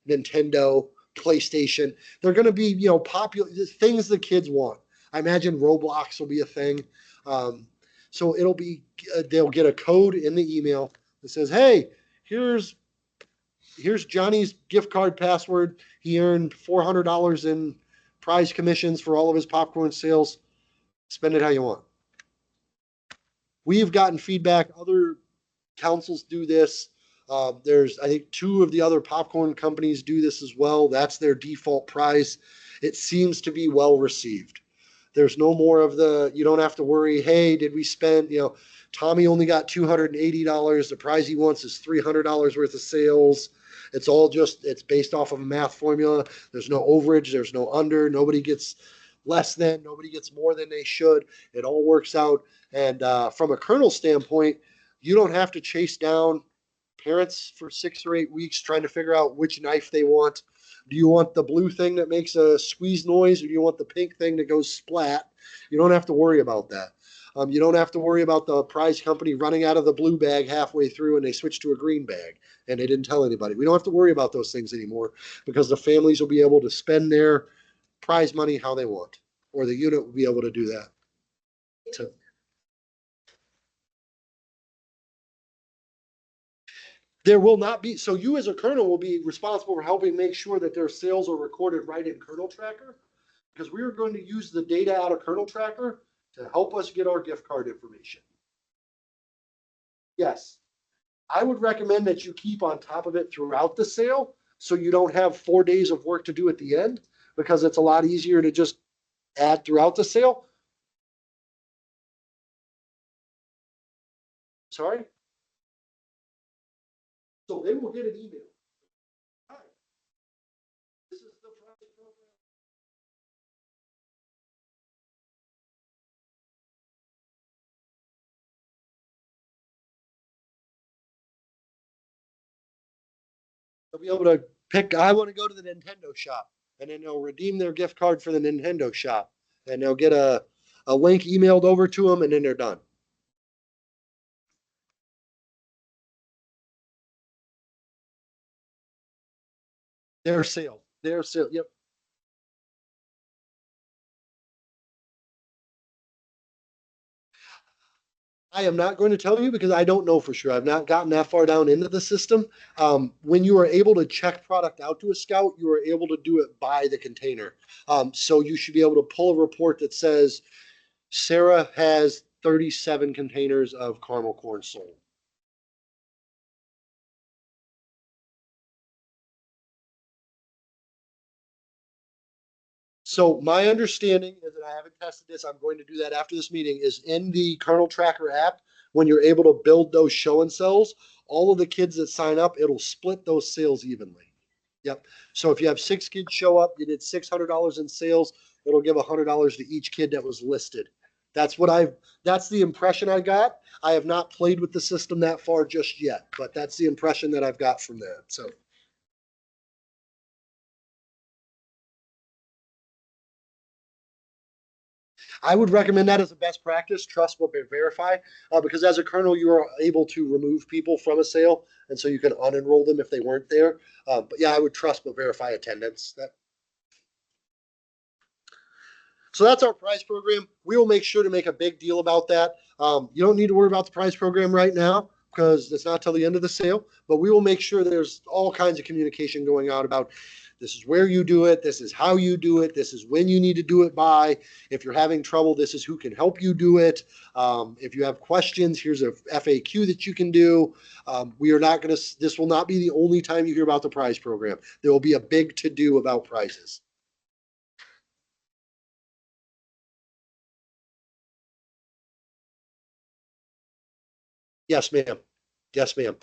Nintendo, PlayStation. They're going to be, popular things the kids want. I imagine Roblox will be a thing. So it'll be, they'll get a code in the email that says, hey, here's Johnny's gift card password. He earned $400 in prize commissions for all of his popcorn sales. Spend it how you want. We've gotten feedback. Other councils do this. There's, I think, 2 of the other popcorn companies do this as well. That's their default prize. It seems to be well received. There's no more of you don't have to worry, hey, did we spend, Tommy only got $280. The prize he wants is $300 worth of sales. It's based off of a math formula. There's no overage. There's no under. Nobody gets less than. Nobody gets more than they should. It all works out. And from a kernel standpoint, you don't have to chase down parents for 6 or 8 weeks trying to figure out which knife they want. Do you want the blue thing that makes a squeeze noise, or do you want the pink thing that goes splat? You don't have to worry about that. You don't have to worry about the prize company running out of the blue bag halfway through and they switch to a green bag and they didn't tell anybody. We don't have to worry about those things anymore because the families will be able to spend their prize money how they want, or the unit will be able to do that. There will not be, so you as a kernel will be responsible for helping make sure that their sales are recorded right in Kernel Tracker, because we are going to use the data out of Kernel Tracker to help us get our gift card information. Yes, I would recommend that you keep on top of it throughout the sale so you don't have 4 days of work to do at the end, because it's a lot easier to just add throughout the sale. Sorry? So they will get an email. Hi, this is the prize program. They'll be able to pick, I want to go to the Nintendo shop, and then they'll redeem their gift card for the Nintendo shop, and they'll get a link emailed over to them, and then they're done. Their sale, yep. I am not going to tell you because I don't know for sure. I've not gotten that far down into the system. When you are able to check product out to a scout, you are able to do it by the container. So you should be able to pull a report that says Sarah has 37 containers of caramel corn sold. So my understanding is that I haven't tested this. I'm going to do that after this meeting. Is in the Kernel Tracker app, when you're able to build those show and sells, all of the kids that sign up, it'll split those sales evenly. Yep. So if you have 6 kids show up, you did $600 in sales. It'll give $100 to each kid that was listed. That's what I've. That's the impression I got. I have not played with the system that far just yet, but that's the impression that I've got from that. So. I would recommend that as a best practice. Trust but verify, because as a colonel, you are able to remove people from a sale, and so you can unenroll them if they weren't there. But yeah, I would trust but verify attendance. So that's our prize program. We will make sure to make a big deal about that. You don't need to worry about the prize program right now because it's not till the end of the sale, but we will make sure there's all kinds of communication going out about this is where you do it, this is how you do it, this is when you need to do it by. If you're having trouble, this is who can help you do it. If you have questions, here's a FAQ that you can do. We are not going to, this will not be the only time you hear about the prize program. There will be a big to do about prizes. Yes, ma'am. Yes, ma'am.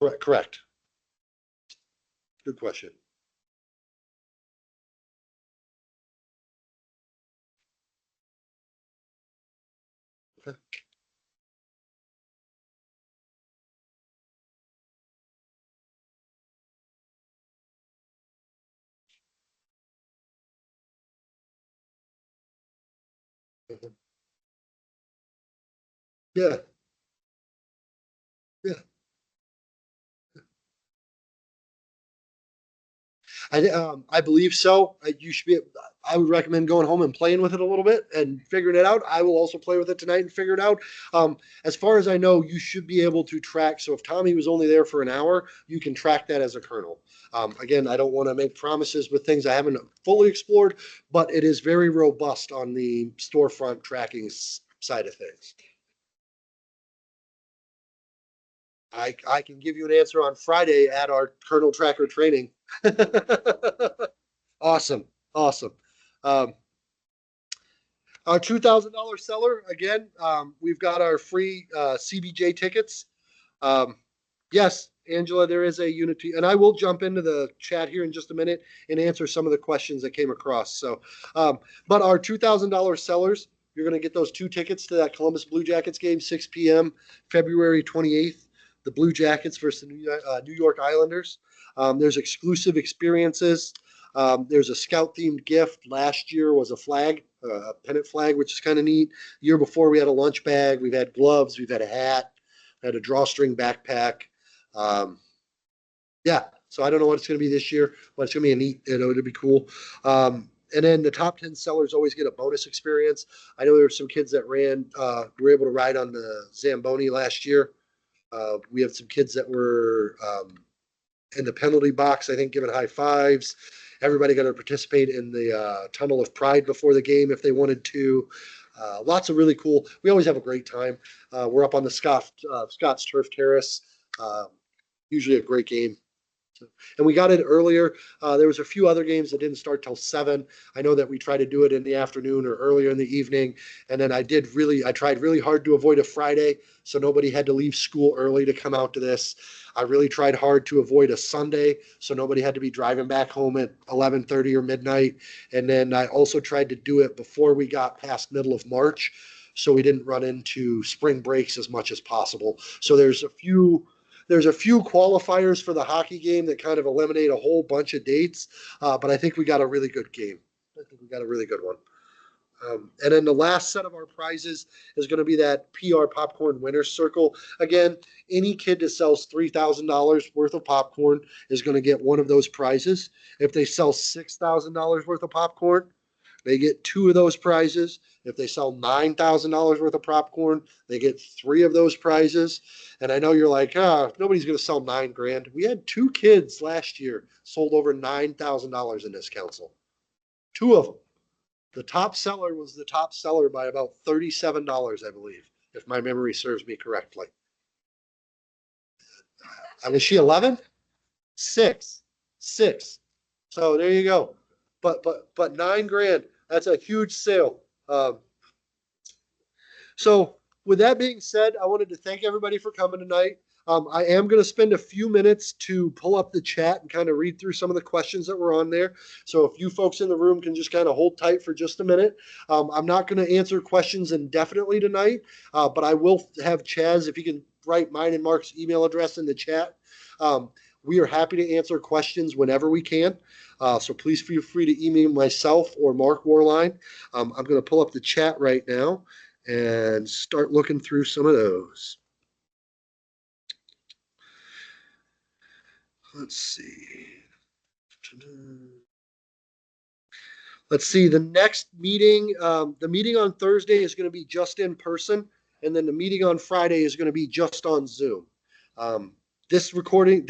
Correct. Correct. Good question. Okay. Mhm. Yeah. Yeah. I believe so. You should be. I would recommend going home and playing with it a little bit and figuring it out. I will also play with it tonight and figure it out. As far as I know, you should be able to track. So if Tommy was only there for an hour, you can track that as a kernel. Again, I don't want to make promises with things I haven't fully explored, but it is very robust on the storefront tracking side of things. I can give you an answer on Friday at our kernel tracker training. Awesome. Awesome. Um, our $2,000 seller, again, we've got our free CBJ tickets. Um, yes, Angela, there is a Unity, and I will jump into the chat here in just a minute and answer some of the questions that came across. So, but our $2,000 sellers, you're going to get those 2 tickets to that Columbus Blue Jackets game, 6 p.m., February 28th. The Blue Jackets versus the New York Islanders. There's exclusive experiences. There's a scout themed gift. Last year was a flag, a pennant flag, which is kind of neat. The year before, we had a lunch bag. We've had gloves. We've had a hat. Had a drawstring backpack. Um, yeah, so I don't know what it's going to be this year, but it's going to be a neat. It'll be cool. And then the top 10 sellers always get a bonus experience. I know there were some kids that were able to ride on the Zamboni last year. We have some kids that were in the penalty box, I think, giving high fives. Everybody got to participate in the Tunnel of Pride before the game if they wanted to. Lots of really cool. We always have a great time. We're up on the Scott's Turf Terrace. Uh, Usually a great game. And we got it earlier. There was a few other games that didn't start till 7. I know that we tried to do it in the afternoon or earlier in the evening. And then I tried really hard to avoid a Friday, so nobody had to leave school early to come out to this. I really tried hard to avoid a Sunday, so nobody had to be driving back home at 11:30 or midnight. And then I also tried to do it before we got past middle of March, so we didn't run into spring breaks as much as possible. So there's a few qualifiers for the hockey game that kind of eliminate a whole bunch of dates, but I think we got a really good game. I think we got a really good one. And then the last set of our prizes is going to be that PR Popcorn Winners Circle. Again, any kid that sells $3,000 worth of popcorn is going to get one of those prizes. If they sell $6,000 worth of popcorn, they get 2 of those prizes. If they sell $9,000 worth of popcorn, they get 3 of those prizes. And I know you're like, nobody's going to sell $9,000. We had 2 kids last year sold over $9,000 in this council. 2 of them. The top seller was the top seller by about $37, I believe, if my memory serves me correctly. Was she 11? 6. So there you go. But $9,000, that's a huge sale. So with that being said, I wanted to thank everybody for coming tonight. I am going to spend a few minutes to pull up the chat and kind of read through some of the questions that were on there. So if you folks in the room can just kind of hold tight for just a minute. I'm not going to answer questions indefinitely tonight, but I will have Chaz, if you can write mine and Mark's email address in the chat. We are happy to answer questions whenever we can. So please feel free to email myself or Mark Warline. I'm going to pull up the chat right now and start looking through some of those. Let's see. The next meeting, the meeting on Thursday is going to be just in person, and then the meeting on Friday is going to be just on Zoom. This recording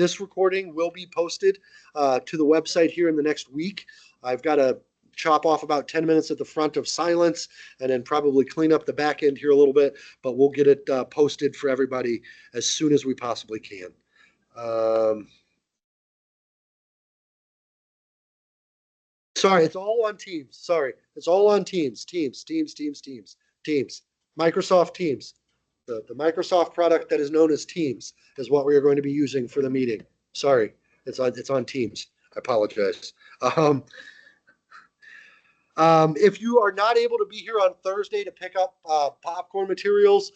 will be posted to the website here in the next week. I've got to chop off about 10 minutes at the front of silence and then probably clean up the back end here a little bit, but we'll get it posted for everybody as soon as we possibly can. Sorry, it's all on Teams. Sorry, it's all on Teams. Teams. Microsoft Teams. The Microsoft product that is known as Teams is what we are going to be using for the meeting. Sorry, it's on Teams. I apologize. If you are not able to be here on Thursday to pick up popcorn materials,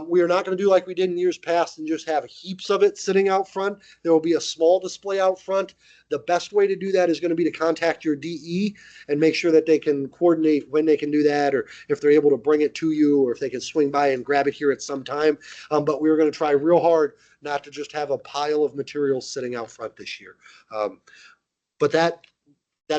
we are not going to do like we did in years past and just have heaps of it sitting out front. There will be a small display out front. The best way to do that is going to be to contact your DE and make sure that they can coordinate when they can do that, or if they're able to bring it to you, or if they can swing by and grab it here at some time. But we're going to try real hard not to just have a pile of materials sitting out front this year. But that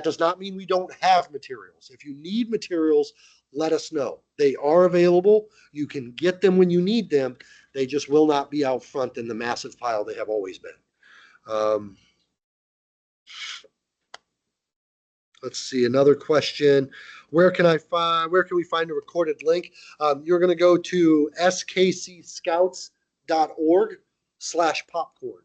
does not mean we don't have materials. If you need materials, let us know. They are available. You can get them when you need them. They just will not be out front in the massive pile they have always been. Let's see, another question. Where can we find a recorded link? You're going to go to skcscouts.org/popcorn.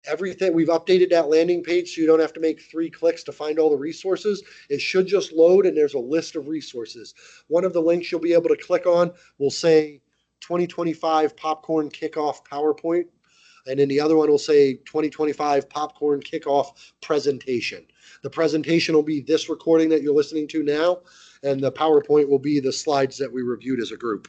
Everything, we've updated that landing page so you don't have to make 3 clicks to find all the resources. It should just load and there's a list of resources. One of the links you'll be able to click on will say 2025 Popcorn Kickoff PowerPoint. And then the other one will say 2025 Popcorn Kickoff Presentation. The presentation will be this recording that you're listening to now, and the PowerPoint will be the slides that we reviewed as a group.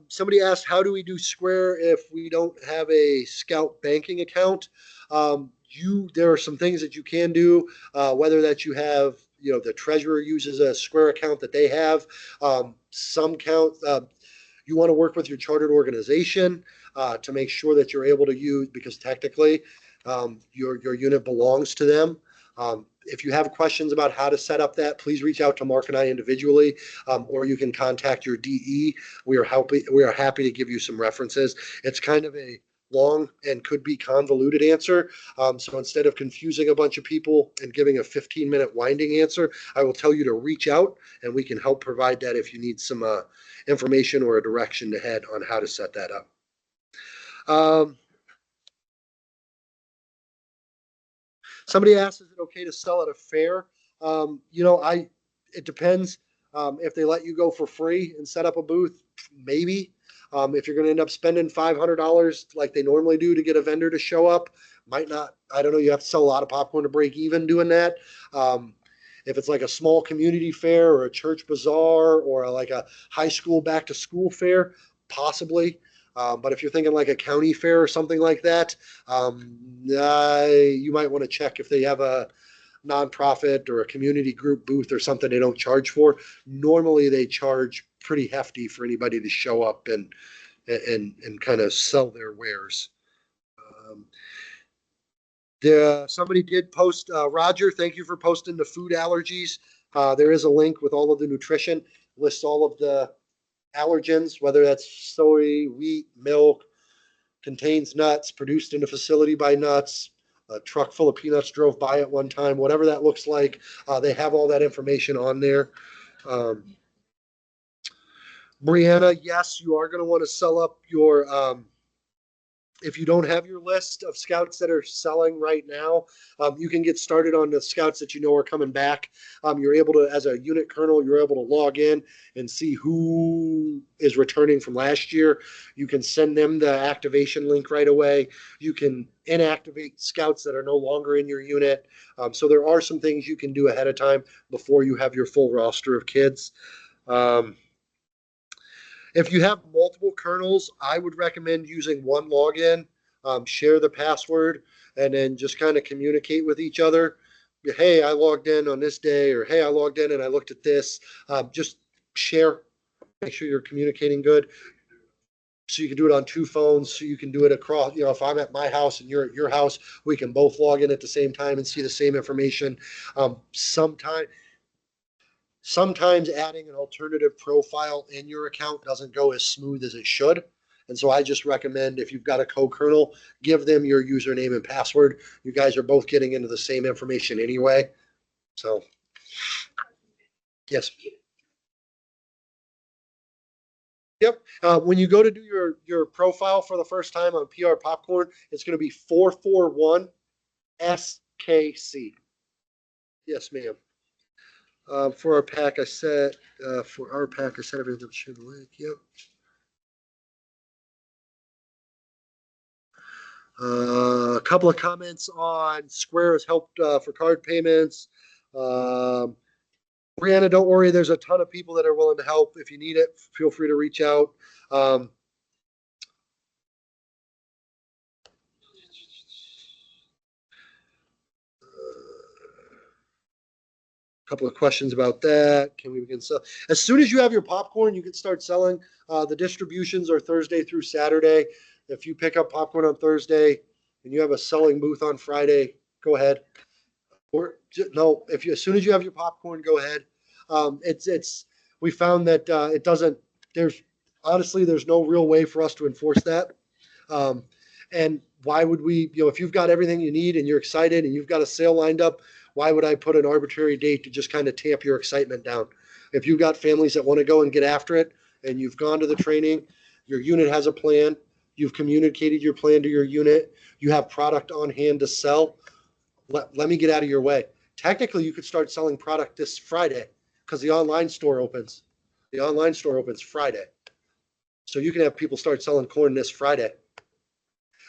Somebody asked, how do we do Square if we don't have a Scout banking account? There are some things that you can do, whether that you have, the treasurer uses a Square account that they have. Some count, you want to work with your chartered organization to make sure that you're able to use, because technically your unit belongs to them. If you have questions about how to set up that, please reach out to Mark and I individually, or you can contact your DE. We are happy to give you some references. It's kind of a long and could be convoluted answer. So instead of confusing a bunch of people and giving a 15-minute winding answer, I will tell you to reach out and we can help provide that if you need some information or a direction to head on how to set that up. Somebody asked, is it okay to sell at a fair? It depends. If they let you go for free and set up a booth, maybe. If you're going to end up spending $500 like they normally do to get a vendor to show up, might not. I don't know. You have to sell a lot of popcorn to break even doing that. If it's like a small community fair or a church bazaar or like a high school back to school fair, possibly. But if you're thinking like a county fair or something like that, you might want to check if they have a nonprofit or a community group booth or something they don't charge for. Normally they charge pretty hefty for anybody to show up and kind of sell their wares. Somebody did post, Roger, thank you for posting the food allergies. There is a link with all of the nutrition, lists all of the allergens, whether that's soy, wheat, milk, contains nuts, produced in a facility by nuts, a truck full of peanuts drove by at one time, whatever that looks like. They have all that information on there. Brianna, yes, you are going to want to sell up your, if you don't have your list of scouts that are selling right now, you can get started on the scouts that you know are coming back. You're able to, as a unit colonel, you're able to log in and see who is returning from last year. You can send them the activation link right away. You can inactivate scouts that are no longer in your unit. So there are some things you can do ahead of time before you have your full roster of kids. If you have multiple kernels, I would recommend using one login, share the password, and then just kind of communicate with each other. Hey, I logged in on this day, or hey, I logged in and I looked at this. Just share, make sure you're communicating good. So you can do it on two phones, so you can do it across, if I'm at my house and you're at your house, we can both log in at the same time and see the same information. Sometimes adding an alternative profile in your account doesn't go as smooth as it should. And so I just recommend, if you've got a co-kernel, give them your username and password. You guys are both getting into the same information anyway. So, yes. Yep. When you go to do your profile for the first time on PR Popcorn, it's going to be 441 SKC. Yes, ma'am. For our pack, I set everything to share the link. Yep. A couple of comments on Square has helped for card payments. Brianna, don't worry. There's a ton of people that are willing to help. If you need it, feel free to reach out. A couple of questions about that. Can we begin sell? As soon as you have your popcorn, you can start selling. The distributions are Thursday through Saturday. If you pick up popcorn on Thursday and you have a selling booth on Friday, go ahead. Or no, as soon as you have your popcorn, go ahead. We found that it doesn't. There's no real way for us to enforce that. And why would we? If you've got everything you need and you're excited and you've got a sale lined up, why would I put an arbitrary date to just kind of tamp your excitement down? If you've got families that want to go and get after it, and you've gone to the training, your unit has a plan, you've communicated your plan to your unit, you have product on hand to sell. Let me get out of your way. Technically, you could start selling product this Friday because the online store opens. The online store opens Friday. So you can have people start selling corn this Friday.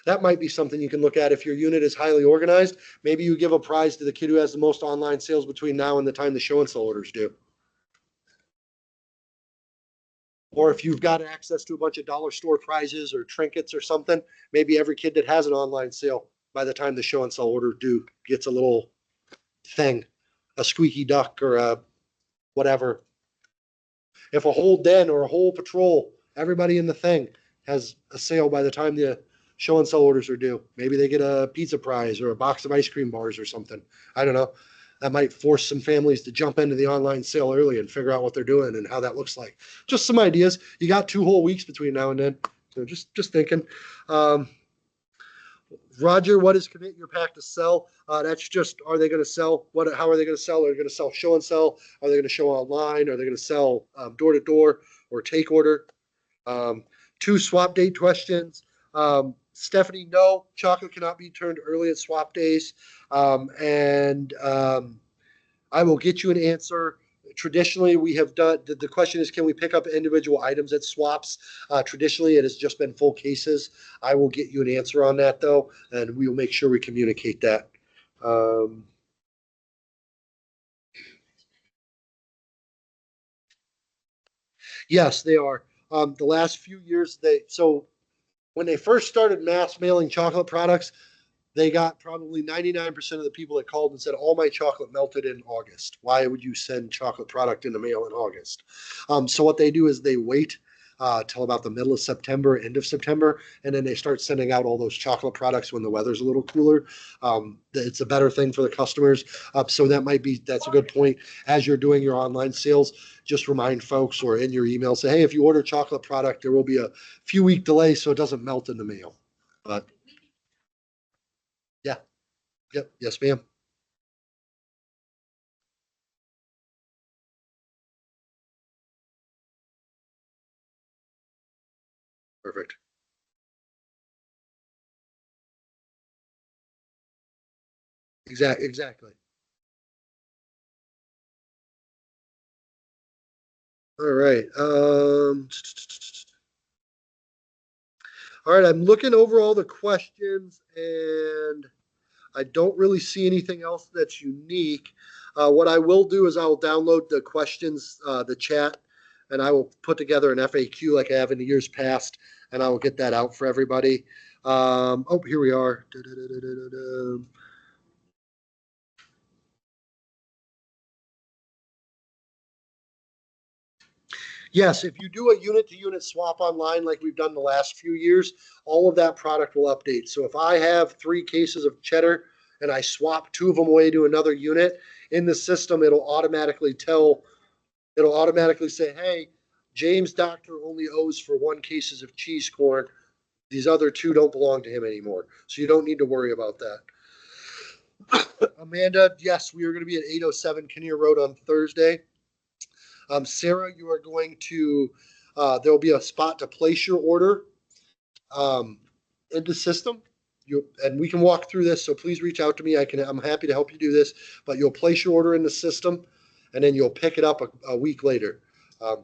That might be something you can look at if your unit is highly organized. Maybe you give a prize to the kid who has the most online sales between now and the time the show and sell orders due. Or if you've got access to a bunch of dollar store prizes or trinkets or something, maybe every kid that has an online sale by the time the show and sell order due gets a little thing, a squeaky duck or a whatever. If a whole den or a whole patrol, everybody in the thing has a sale by the time the show and sell orders are due, maybe they get a pizza prize or a box of ice cream bars or something. I don't know. That might force some families to jump into the online sale early and figure out what they're doing and how that looks like. Just some ideas. You got 2 whole weeks between now and then. So just thinking. Roger, what is commit your pack to sell? That's just, are they going to sell? How are they going to sell? Are they going to sell show and sell? Are they going to show online? Are they going to sell door to door or take order? 2 swap date questions. Stephanie, no, chocolate cannot be turned early at swap days. I will get you an answer. Traditionally, we have done, the question is, can we pick up individual items at swaps? Traditionally, it has just been full cases. I will get you an answer on that, though, and we will make sure we communicate that. Yes, they are. The last few years, when they first started mass mailing chocolate products, they got probably 99% of the people that called and said, all my chocolate melted in August. Why would you send chocolate product in the mail in August? So what they do is they wait. till about the middle of September, end of September, and then they start sending out all those chocolate products when the weather's a little cooler. It's a better thing for the customers. So that's a good point. As you're doing your online sales, just remind folks or in your email, say, hey, if you order chocolate product, there will be a few week delay so it doesn't melt in the mail. But yeah, yep, yes, ma'am. Perfect. Exactly. All right. All right. I'm looking over all the questions and I don't really see anything else that's unique. What I will do is I will download the questions, the chat, and I will put together an FAQ like I have in the years past, and I will get that out for everybody. Oh, here we are. Da-da-da-da-da-da. Yes, if you do a unit to unit swap online like we've done the last few years, all of that product will update. So if I have 3 cases of cheddar and I swap 2 of them away to another unit in the system, it'll automatically say, hey, James Doctor only owes for 1 case of cheese corn. These other 2 don't belong to him anymore. So you don't need to worry about that. Amanda, yes, we are going to be at 807 Kinnear Road on Thursday. Sarah, you are going to, there'll be a spot to place your order in the system. And we can walk through this, so please reach out to me. I'm happy to help you do this, but you'll place your order in the system and then you'll pick it up a week later.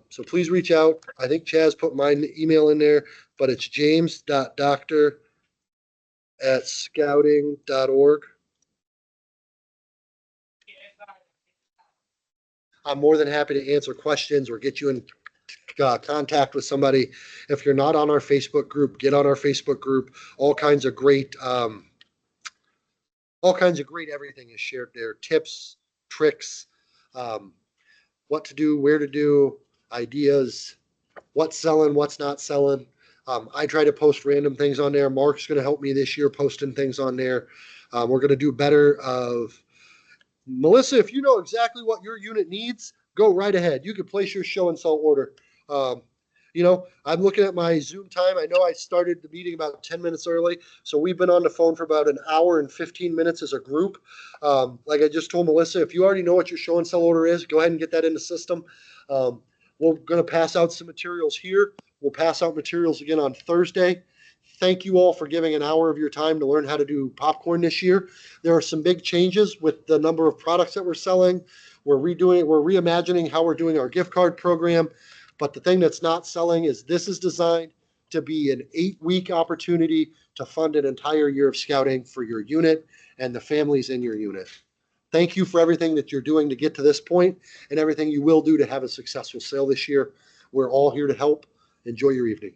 So please reach out. I think Chaz put my email in there, but it's james.doctor@scouting.org. I'm more than happy to answer questions or get you in contact with somebody. If you're not on our Facebook group, get on our Facebook group. All kinds of great everything is shared there. Tips, tricks, um, what to do, where to do, ideas, what's selling, what's not selling. I try to post random things on there. Mark's going to help me this year posting things on there. We're going to do better of Melissa, if you know exactly what your unit needs, go right ahead. You can place your show and sell order. Um, I'm looking at my Zoom time. I know I started the meeting about 10 minutes early, so we've been on the phone for about an hour and 15 minutes as a group. Like I just told Melissa, if you already know what your show and sell order is, go ahead and get that in the system. We're going to pass out some materials here. We'll pass out materials again on Thursday. Thank you all for giving an hour of your time to learn how to do popcorn this year. There are some big changes with the number of products that we're selling. We're reimagining how we're doing our gift card program. But the thing that's not selling is this is designed to be an 8-week opportunity to fund an entire year of scouting for your unit and the families in your unit. Thank you for everything that you're doing to get to this point and everything you will do to have a successful sale this year. We're all here to help. Enjoy your evening.